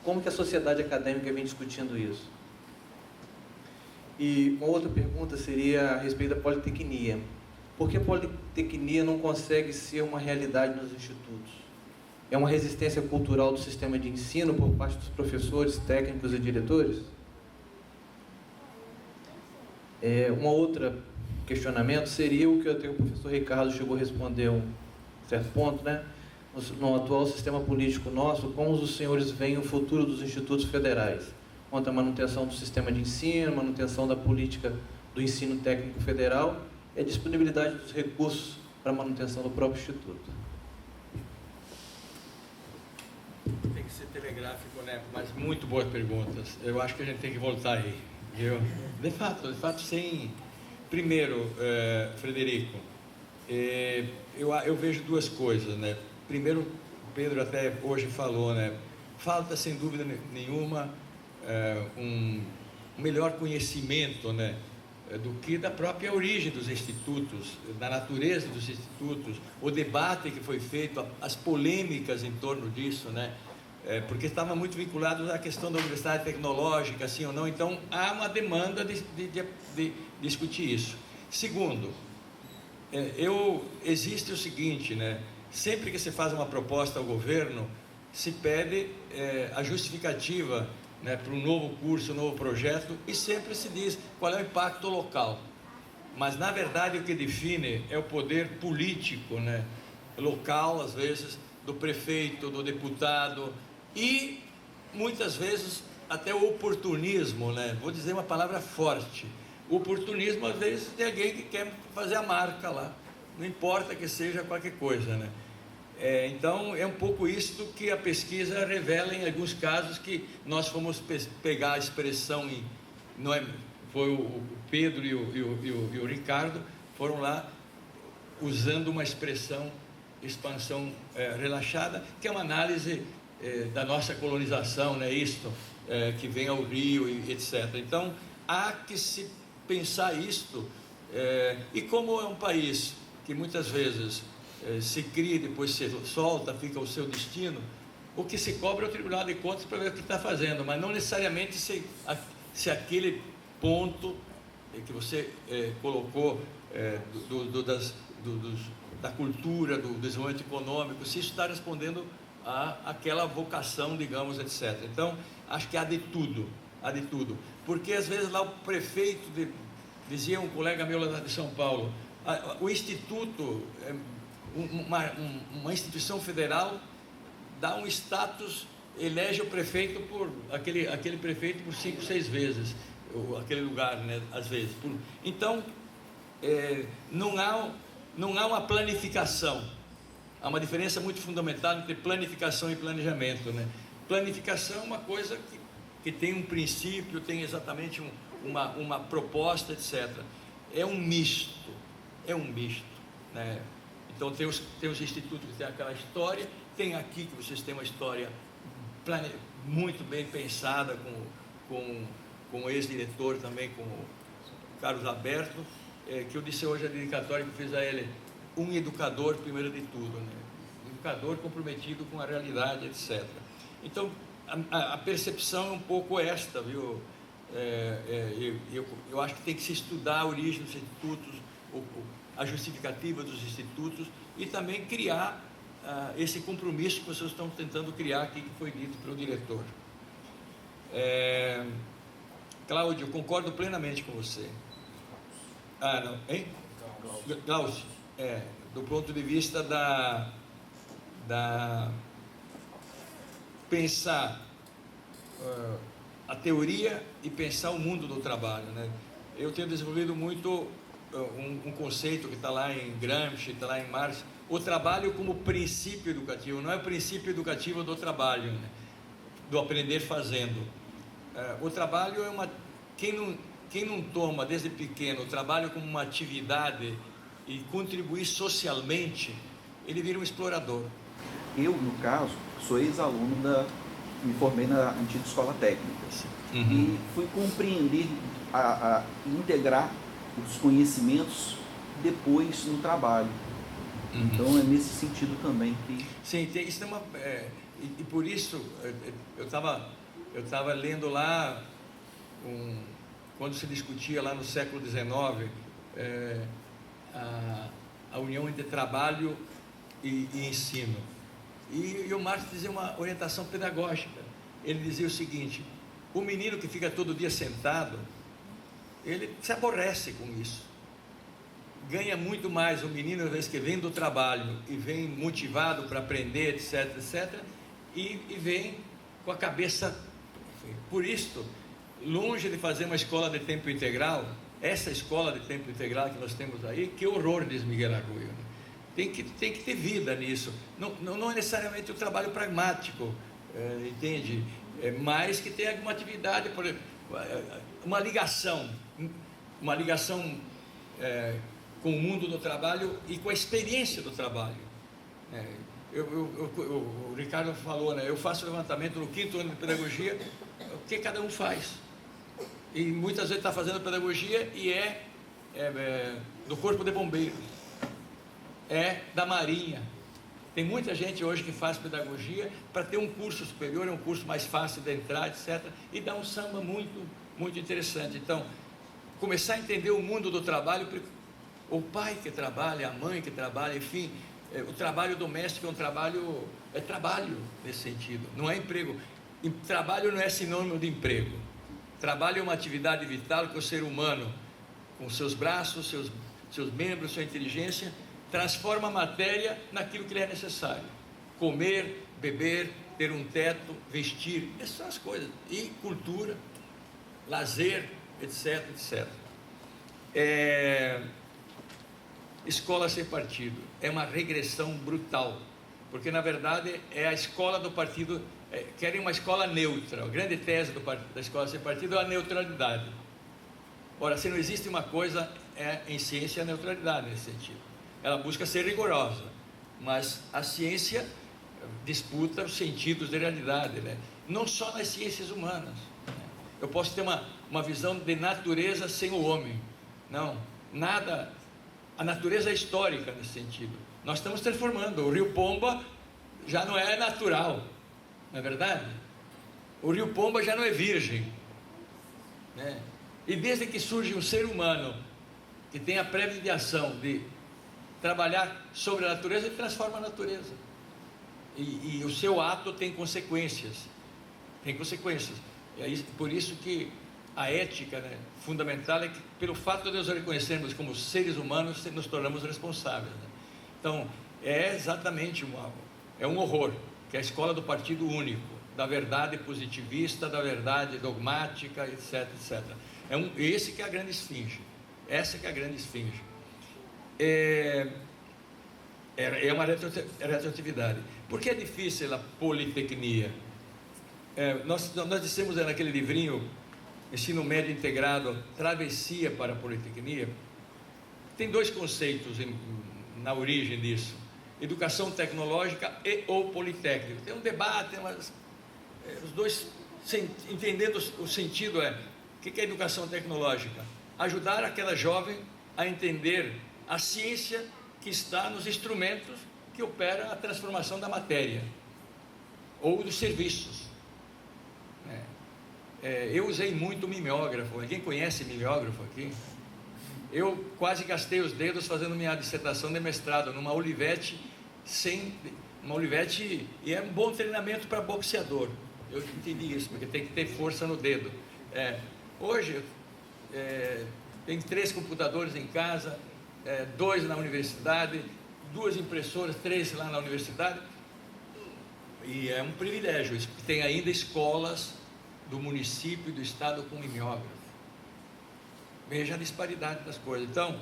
Como que a sociedade acadêmica vem discutindo isso? E uma outra pergunta seria a respeito da politecnia. Por que a politecnia não consegue ser uma realidade nos institutos? É uma resistência cultural do sistema de ensino por parte dos professores, técnicos e diretores? Uma outra questionamento seria o que até o professor Ricardo chegou a responder a um certo ponto, né? No atual sistema político nosso, como os senhores veem o futuro dos institutos federais? Quanto à manutenção do sistema de ensino, manutenção da política do ensino técnico federal e a disponibilidade dos recursos para a manutenção do próprio instituto. Tem que ser telegráfico, né? Mas muito boas perguntas. Eu acho que a gente tem que voltar aí, viu? De fato, sim. Primeiro, Frederico, eu vejo 2 coisas, né? Primeiro, o Pedro até hoje falou, né? Falta, sem dúvida nenhuma, um melhor conhecimento, né? do que da própria origem dos institutos, da natureza dos institutos, o debate que foi feito, as polêmicas em torno disso, né? Porque estava muito vinculado à questão da universidade tecnológica, sim ou não. Então, há uma demanda de discutir isso. Segundo, existe o seguinte, né? Sempre que se faz uma proposta ao governo, se pede a justificativa, né, para um novo curso, um novo projeto, e sempre se diz qual é o impacto local. Mas, na verdade, o que define é o poder político, né, local, às vezes, do prefeito, do deputado, e, muitas vezes, até o oportunismo, né? Vou dizer uma palavra forte. O oportunismo, às vezes, tem alguém que quer fazer a marca lá, não importa que seja qualquer coisa, né? Então, é um pouco isso que a pesquisa revela em alguns casos, que nós fomos pegar a expressão, foi o Pedro e o Ricardo, foram lá usando uma expressão, expansão relaxada, que é uma análise da nossa colonização, né, que vem ao Rio, etc. Então, há que se pensar isto, e como é um país que muitas vezes se cria e depois se solta, fica o seu destino, o que se cobra é o Tribunal de Contas para ver o que está fazendo, mas não necessariamente se aquele ponto que você colocou da cultura, do desenvolvimento econômico, se isso está respondendo àquela vocação, digamos, etc. Então, acho que há de tudo, porque às vezes lá o prefeito, dizia um colega meu lá de São Paulo, o instituto, uma instituição federal dá um status, elege o prefeito aquele prefeito por 5, 6 vezes, aquele lugar, né, às vezes. Então, não há uma planificação. Há uma diferença muito fundamental entre planificação e planejamento, né? Planificação é uma coisa que tem um princípio, tem exatamente uma proposta, etc. É um misto, né? Então, tem os institutos que têm aquela história, tem aqui que vocês têm uma história muito bem pensada, com o ex-diretor também, com o Carlos Alberto, que eu disse hoje a dedicatória que eu fiz a ele, um educador primeiro de tudo, né? Um educador comprometido com a realidade, etc. Então, a percepção é um pouco esta, viu? Eu acho que tem que se estudar a origem dos institutos, a justificativa dos institutos, e também criar esse compromisso que vocês estão tentando criar aqui, que foi dito pelo diretor. Cláudio, concordo plenamente com você. Não, hein? Glaucio, do ponto de vista da pensar a teoria e pensar o mundo do trabalho, né? Eu tenho desenvolvido muito um conceito que está lá em Gramsci, está lá em Marx, o trabalho como princípio educativo. Não é o princípio educativo do trabalho, né? Do aprender fazendo. O trabalho é quem não toma desde pequeno o trabalho como uma atividade e contribuir socialmente, ele vira um explorador. Eu, no caso, sou ex-aluno me formei na antiga escola técnica, e fui compreender, integrar os conhecimentos depois no trabalho. Então, é nesse sentido também que... Sim, isso e por isso, eu estava lendo lá, quando se discutia lá no século XIX, a união entre trabalho e ensino. E o Marx dizia uma orientação pedagógica. Ele dizia o seguinte: o menino que fica todo dia sentado, ele se aborrece com isso. Ganha muito mais o menino, às vezes, que vem do trabalho e vem motivado para aprender, etc, etc, e vem com a cabeça... Por isso, longe de fazer uma escola de tempo integral, essa escola de tempo integral que nós temos aí, que horror, diz Miguel Arruio, né? Tem que ter vida nisso. Não é necessariamente o trabalho pragmático, entende? Mas que tenha alguma atividade, por exemplo, uma ligação com o mundo do trabalho e com a experiência do trabalho. O Ricardo falou, né? Eu faço levantamento no 5º ano de pedagogia, o que cada um faz. E muitas vezes está fazendo pedagogia e é do Corpo de Bombeiros, é da Marinha. Tem muita gente hoje que faz pedagogia para ter um curso superior, é um curso mais fácil de entrar, etc. E dá um samba muito, muito interessante. Então, começar a entender o mundo do trabalho, o pai que trabalha, a mãe que trabalha, enfim, o trabalho doméstico é trabalho nesse sentido, não é emprego. Trabalho não é sinônimo de emprego. Trabalho é uma atividade vital que o ser humano, com seus braços, seus membros, sua inteligência, transforma a matéria naquilo que lhe é necessário. Comer, beber, ter um teto, vestir, essas são as coisas. E cultura, lazer, etc, etc. Escola sem partido é uma regressão brutal, porque na verdade é a escola do partido, querem uma escola neutra. A grande tese da escola sem partido é a neutralidade. Ora, se não existe uma coisa, em ciência a neutralidade nesse sentido. Ela busca ser rigorosa, mas a ciência disputa os sentidos de realidade, né? Não só nas ciências humanas. Eu posso ter uma visão de natureza sem o homem. Não, nada. A natureza é histórica nesse sentido. Nós estamos transformando. O rio Pomba já não é natural, não é verdade? O rio Pomba já não é virgem, né? E desde que surge um ser humano que tem a prevideação de trabalhar sobre a natureza, ele transforma a natureza. E o seu ato tem consequências. Tem consequências. Por isso que a ética, né, fundamental é que, pelo fato de nós reconhecermos como seres humanos, nos tornamos responsáveis, né? Então, é exatamente um horror, que é a escola do partido único, da verdade positivista, da verdade dogmática, etc, etc. Esse que é a grande esfinge. Essa que é a grande esfinge. É uma retroatividade. Por que é difícil a politecnia? Nós dissemos naquele livrinho, Ensino Médio Integrado, Travessia para a Politecnia. Tem dois conceitos na origem disso: educação tecnológica e ou politécnico. Tem um debate, mas os dois, entendendo o sentido, o que é educação tecnológica? Ajudar aquela jovem a entender a ciência que está nos instrumentos que operam a transformação da matéria ou dos serviços. Eu usei muito mimeógrafo. Alguém conhece mimeógrafo aqui? Eu quase gastei os dedos fazendo minha dissertação de mestrado numa Olivetti, e é um bom treinamento para boxeador. Eu entendi isso, porque tem que ter força no dedo. Hoje, tem 3 computadores em casa, 2 na universidade, 2 impressoras, 3 lá na universidade, e é um privilégio isso, porque tem ainda escolas do município e do estado com mimeógrafo. Veja a disparidade das coisas. Então,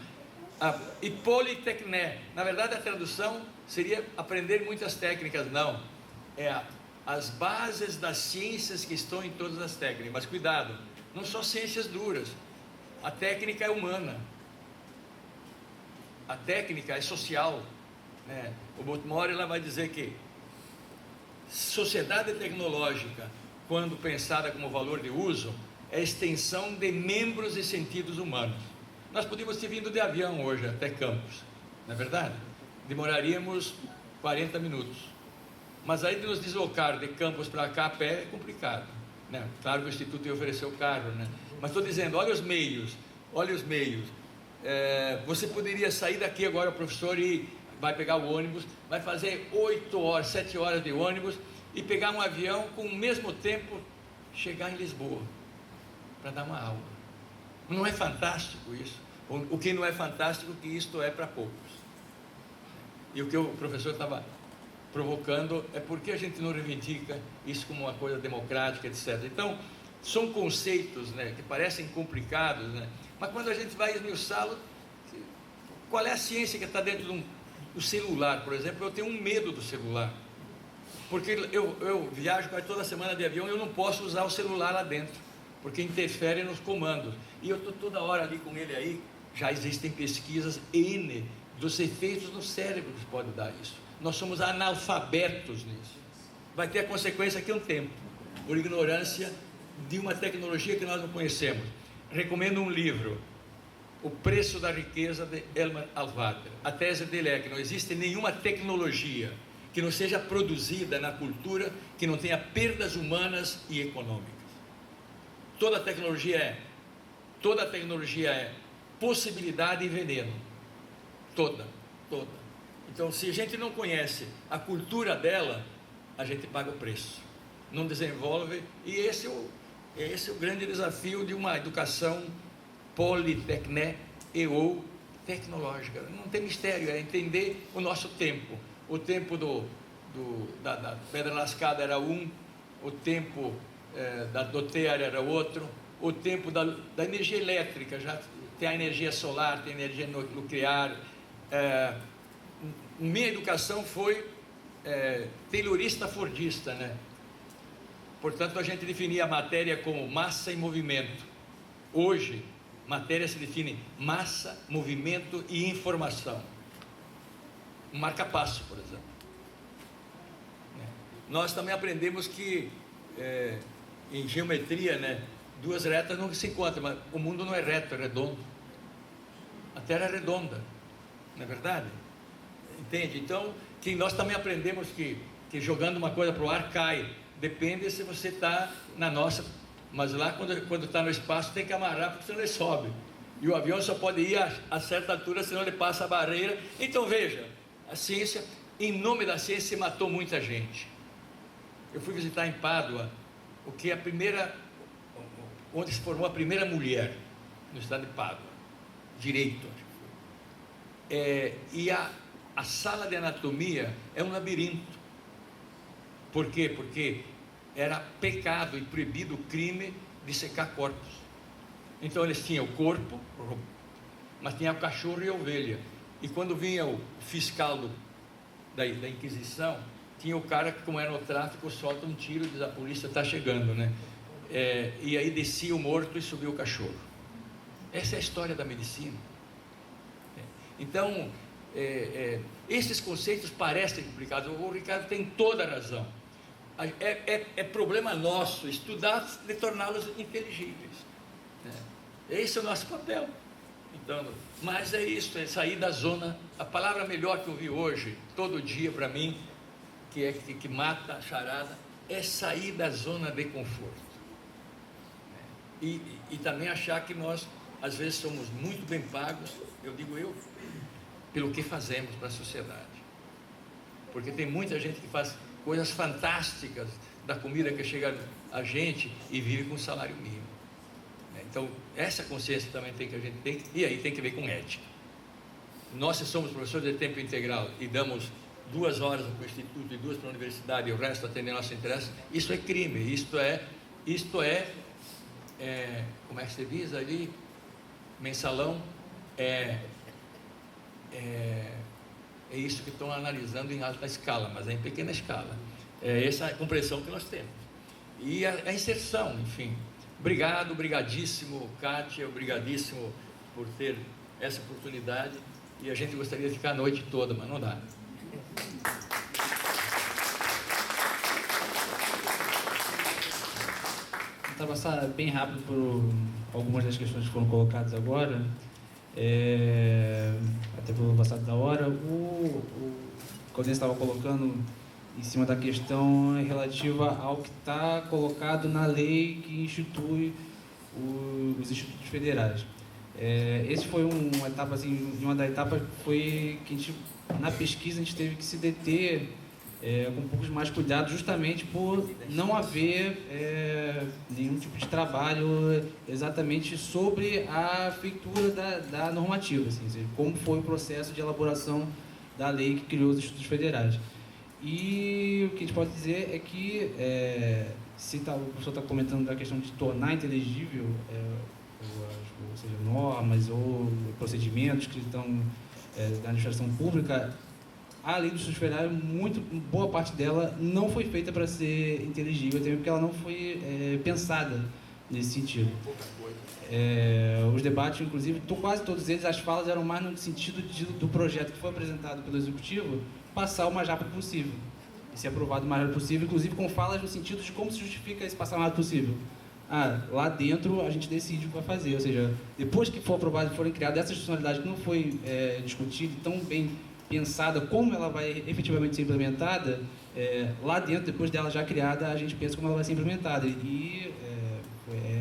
e politecné, na verdade a tradução seria aprender muitas técnicas. Não, as bases das ciências que estão em todas as técnicas. Mas cuidado, não só ciências duras, a técnica é humana, a técnica é social, né? O Botmore vai dizer que sociedade tecnológica, quando pensada como valor de uso, é a extensão de membros e sentidos humanos. Nós podíamos ter vindo de avião hoje até Campos, não é verdade? Demoraríamos 40 minutos. Mas aí de nos deslocar de Campos para cá a pé é complicado, né? Claro que o Instituto ia oferecer o carro, né? Mas estou dizendo, olha os meios. Você poderia sair daqui agora, professor, e vai pegar o ônibus, vai fazer 8 horas, 7 horas de ônibus, e pegar um avião com o mesmo tempo chegar em Lisboa para dar uma aula. Não é fantástico isso? O que não é fantástico que isto é para poucos. E o que o professor estava provocando é por que a gente não reivindica isso como uma coisa democrática, etc. Então, são conceitos, né, que parecem complicados, né, mas quando a gente vai esmiuçá-lo, qual é a ciência que está dentro do celular, por exemplo? Eu tenho um medo do celular. Porque eu viajo quase toda semana de avião e eu não posso usar o celular lá dentro, porque interfere nos comandos. E eu estou toda hora ali com ele aí. Já existem pesquisas N dos efeitos no cérebro que pode dar isso. Nós somos analfabetos nisso. Vai ter a consequência aqui um tempo, por ignorância de uma tecnologia que nós não conhecemos. recomendo um livro, O Preço da Riqueza, de Elmer Alvater. A tese dele é que não existe nenhuma tecnologia que não seja produzida na cultura que não tenha perdas humanas e econômicas. Toda tecnologia é possibilidade e veneno. Toda. Então, se a gente não conhece a cultura dela, a gente paga o preço. Não desenvolve, e esse é o grande desafio de uma educação politecné e ou tecnológica. Não tem mistério, é entender o nosso tempo. O tempo da pedra lascada era um, o tempo da doteira era outro, o tempo da energia elétrica, já tem a energia solar, tem a energia nuclear. Minha educação foi taylorista fordista, né? Portanto, a gente definia a matéria como massa e movimento. Hoje, matéria se define massa, movimento e informação. Um marca-passo, por exemplo. Nós também aprendemos que em geometria, né, duas retas não se encontram, mas o mundo não é reto, é redondo. A Terra é redonda, não é verdade? Entende? Então, que nós também aprendemos que jogando uma coisa para o ar cai. Depende se você está na nossa, mas lá quando está no espaço tem que amarrar, porque senão ele sobe. E o avião só pode ir a certa altura, senão ele passa a barreira. Então veja, a ciência, em nome da ciência, matou muita gente. Eu fui visitar em Pádua, onde se formou a primeira mulher no estado de Pádua, direito, acho que foi. E a sala de anatomia é um labirinto. Por quê? Porque era pecado e proibido o crime de secar corpos. Então eles tinham o corpo, mas tinha o cachorro e a ovelha. E quando vinha o fiscal da Inquisição, tinha o cara que, como era no tráfico, solta um tiro e diz: a polícia está chegando, né? E aí descia o morto e subia o cachorro. Essa é a história da medicina. Então, esses conceitos parecem complicados. O Ricardo tem toda a razão. É problema nosso estudar e torná-los inteligíveis. Esse é o nosso papel. Então, mas é isso, é sair da zona. A palavra melhor que eu vi hoje, todo dia para mim, que mata a charada, é sair da zona de conforto. E também achar que nós, às vezes, somos muito bem pagos, pelo que fazemos para a sociedade. Porque tem muita gente que faz coisas fantásticas da comida que chega a gente e vive com salário mínimo. Então, essa consciência também a gente tem, e aí tem que ver com ética. Nós, se somos professores de tempo integral e damos 2 horas para o instituto e 2 para a universidade e o resto atender nosso interesse, isso é crime, isto é como é que se diz ali? Mensalão, é isso que estão analisando em alta escala, mas é em pequena escala. É essa a compreensão que nós temos. E a inserção, enfim. Obrigado, obrigadíssimo, Kátia, obrigadíssimo por ter essa oportunidade. E a gente gostaria de ficar a noite toda, mas não dá. Vou passar bem rápido por algumas das questões que foram colocadas agora. Até pelo passado da hora, o Claudinei estava colocando em cima da questão relativa ao que está colocado na lei que institui os institutos federais. Esse foi uma etapa, assim, uma das etapas foi que a gente, na pesquisa, a gente teve que se deter com um pouco mais cuidado, justamente por não haver nenhum tipo de trabalho exatamente sobre a feitura da normativa, assim, como foi o processo de elaboração da lei que criou os institutos federais. E o que a gente pode dizer é que, o professor está comentando da questão de tornar inteligível, ou seja, normas ou procedimentos que estão da administração pública, a lei dos institutos federais, boa parte dela não foi feita para ser inteligível, até porque ela não foi pensada nesse sentido. Os debates, inclusive, quase todos eles, as falas eram mais no sentido do projeto que foi apresentado pelo Executivo, passar o mais rápido possível, e ser aprovado o mais rápido possível, inclusive com falas no sentido de como se justifica esse passar o mais rápido possível. lá dentro a gente decide o que vai fazer. Ou seja, depois que for aprovado e forem criadas essas funcionalidades que não foi discutida e tão bem pensada como ela vai efetivamente ser implementada, lá dentro, depois dela já criada, a gente pensa como ela vai ser implementada. E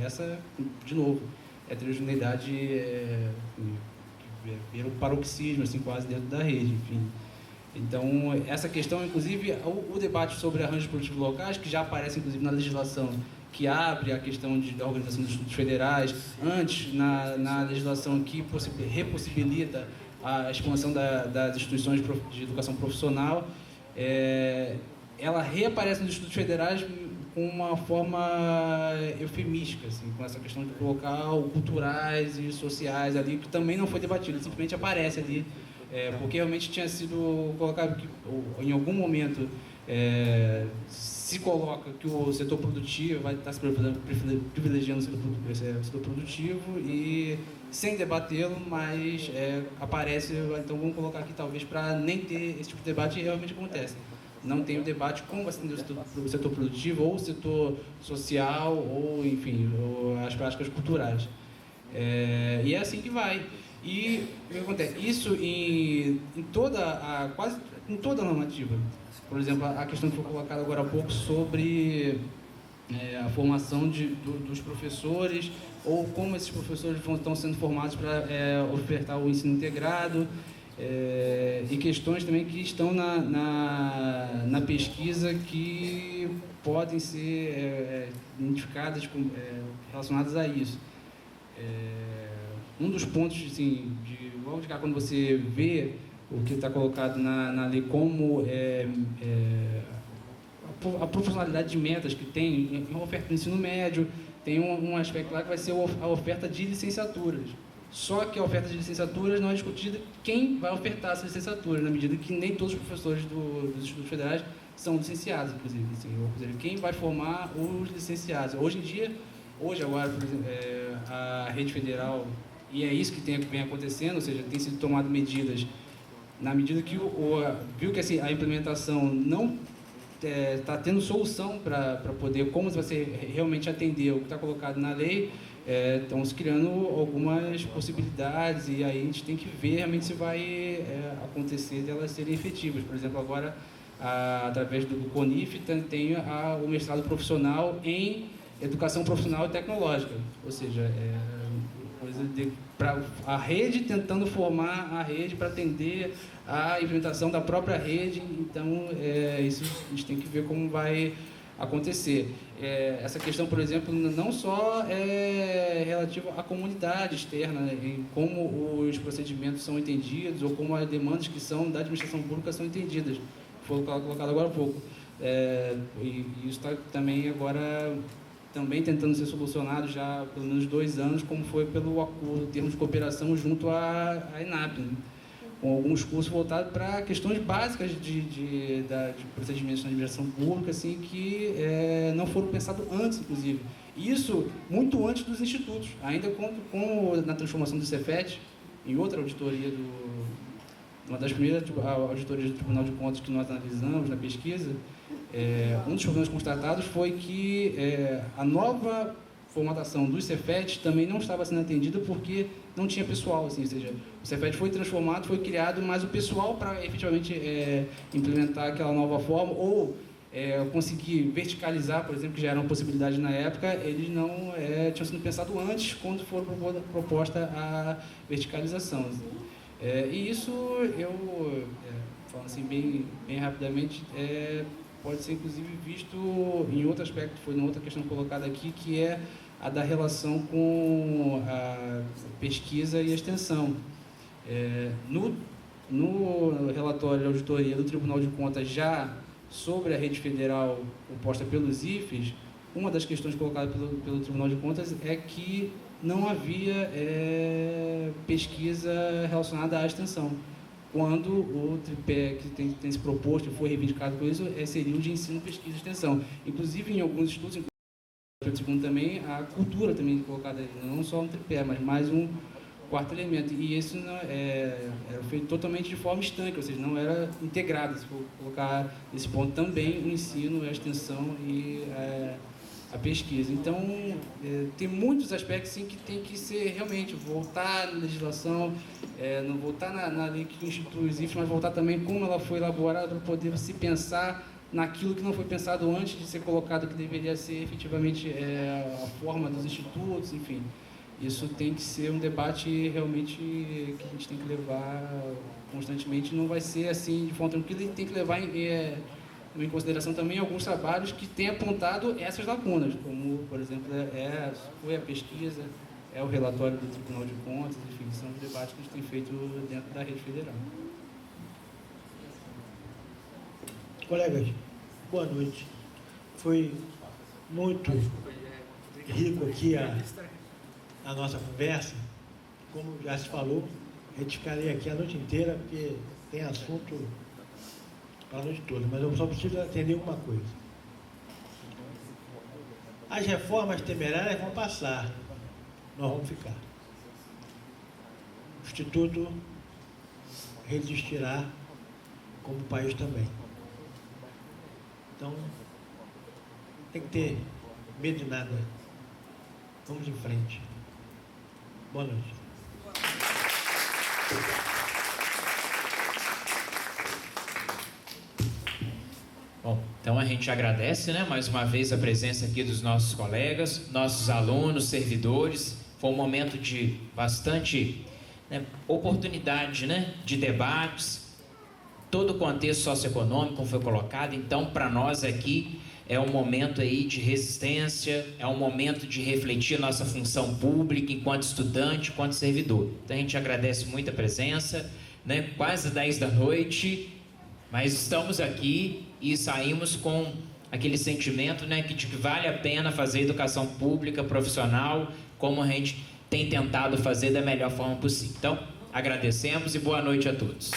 essa, de novo, heterogeneidade vira um paroxismo, assim, quase dentro da rede, enfim. Então, essa questão, inclusive, o debate sobre arranjos produtivos locais, que já aparece, inclusive, na legislação, que abre a questão da organização dos estudos federais, antes, na legislação que repossibilita a expansão das instituições de educação profissional, ela reaparece nos estudos federais com uma forma eufemística, assim, com essa questão de colocar o culturais e sociais ali, que também não foi debatido, simplesmente aparece ali, porque realmente tinha sido colocado que, em algum momento, se coloca que o setor produtivo vai estar se privilegiando o setor produtivo e sem debatê-lo, mas aparece, então vamos colocar aqui talvez para nem ter esse tipo de debate, e realmente acontece. Não tem o debate como vai ser o setor produtivo, ou o setor social, ou, enfim, ou as práticas culturais. E é assim que vai. E o que acontece? Isso quase em toda a normativa. Por exemplo, a questão que foi colocada agora há pouco sobre a formação dos professores, ou como esses professores estão sendo formados para ofertar o ensino integrado, e questões também que estão na pesquisa que podem ser identificadas relacionadas a isso. Um dos pontos, assim, logo de cá, quando você vê o que está colocado na lei como a proporcionalidade de metas que tem em oferta do ensino médio, tem um aspecto lá que vai ser a oferta de licenciaturas. Só que a oferta de licenciaturas não é discutida quem vai ofertar essa licenciatura, na medida que nem todos os professores dos institutos federais são licenciados, inclusive. Assim, ou seja, quem vai formar os licenciados. Hoje agora, por exemplo, a rede federal, e é isso que vem acontecendo, ou seja, tem sido tomado medidas, na medida que viu que assim, a implementação não está tendo solução para poder, como você realmente atender o que está colocado na lei, estão se criando algumas possibilidades, e aí a gente tem que ver realmente se vai acontecer de elas serem efetivas. Por exemplo, agora, através do CONIF, tem o mestrado profissional em educação profissional e tecnológica, ou seja, a rede tentando formar a rede para atender a implementação da própria rede. Então, isso a gente tem que ver como vai acontecer. Essa questão, por exemplo, não só é relativa à comunidade externa, né, em como os procedimentos são entendidos ou como as demandas que são da administração pública são entendidas. Foi colocado agora há pouco. E isso está também agora tentando ser solucionado já há pelo menos 2 anos, como foi pelo acordo, termo de cooperação junto à ENAP, né? Com alguns cursos voltados para questões básicas de procedimentos na administração pública, assim, que não foram pensados antes, inclusive. Isso muito antes dos institutos, ainda na transformação do Cefet, em outra auditoria, uma das primeiras auditorias do Tribunal de Contas que nós analisamos na pesquisa, um dos problemas constatados foi que a nova formatação dos Cefet também não estava sendo atendida porque não tinha pessoal, assim, ou seja, o Cefet foi transformado, foi criado, mas o pessoal para efetivamente implementar aquela nova forma ou conseguir verticalizar, por exemplo, que já era uma possibilidade na época, eles não tinham sido pensados antes, quando foi proposta a verticalização. E isso, falando assim bem rapidamente, pode ser inclusive visto em outro aspecto, foi uma outra questão colocada aqui, que é a da relação com a pesquisa e a extensão. No relatório de auditoria do Tribunal de Contas, já sobre a rede federal composta pelos IFES, uma das questões colocadas pelo Tribunal de Contas é que não havia pesquisa relacionada à extensão, quando o tripé que tem se proposto e foi reivindicado por isso seria o de ensino, pesquisa e extensão. Inclusive, em alguns estudos, segundo também, a cultura também colocada, não só um tripé, mas mais um quarto elemento. E isso era feito totalmente de forma estanque, ou seja, não era integrado. Se for colocar esse ponto também, o ensino, a extensão e a pesquisa. Então, tem muitos aspectos sim, que tem que ser realmente voltar na legislação, não voltar na lei que institui os IFES, mas voltar também como ela foi elaborada para poder se pensar naquilo que não foi pensado antes de ser colocado, que deveria ser efetivamente a forma dos institutos, enfim. Isso tem que ser um debate realmente que a gente tem que levar constantemente. Não vai ser assim de forma tranquila, a gente tem que levar em consideração também alguns trabalhos que têm apontado essas lacunas, como, por exemplo, foi a pesquisa, é o relatório do Tribunal de Contas, enfim, são os debates que a gente tem feito dentro da rede federal. Colegas, boa noite. Foi muito rico aqui a nossa conversa. Como já se falou, a gente ficaria aqui a noite inteira, porque tem assunto para a noite toda, mas eu só preciso atender uma coisa. As reformas temerárias vão passar, nós vamos ficar. O Instituto resistirá, como o país também. Então, tem que ter medo de nada. Vamos em frente. Boa noite. Bom, então a gente agradece, né, mais uma vez a presença aqui dos nossos colegas, nossos alunos, servidores. Foi um momento de bastante oportunidade, né, de debates. Todo o contexto socioeconômico foi colocado, então para nós aqui é um momento aí de resistência, é um momento de refletir a nossa função pública enquanto estudante, enquanto servidor. Então a gente agradece muito a presença, né? Quase 10 da noite, mas estamos aqui e saímos com aquele sentimento, né, de que vale a pena fazer educação pública profissional, como a gente tem tentado fazer da melhor forma possível. Então, agradecemos e boa noite a todos.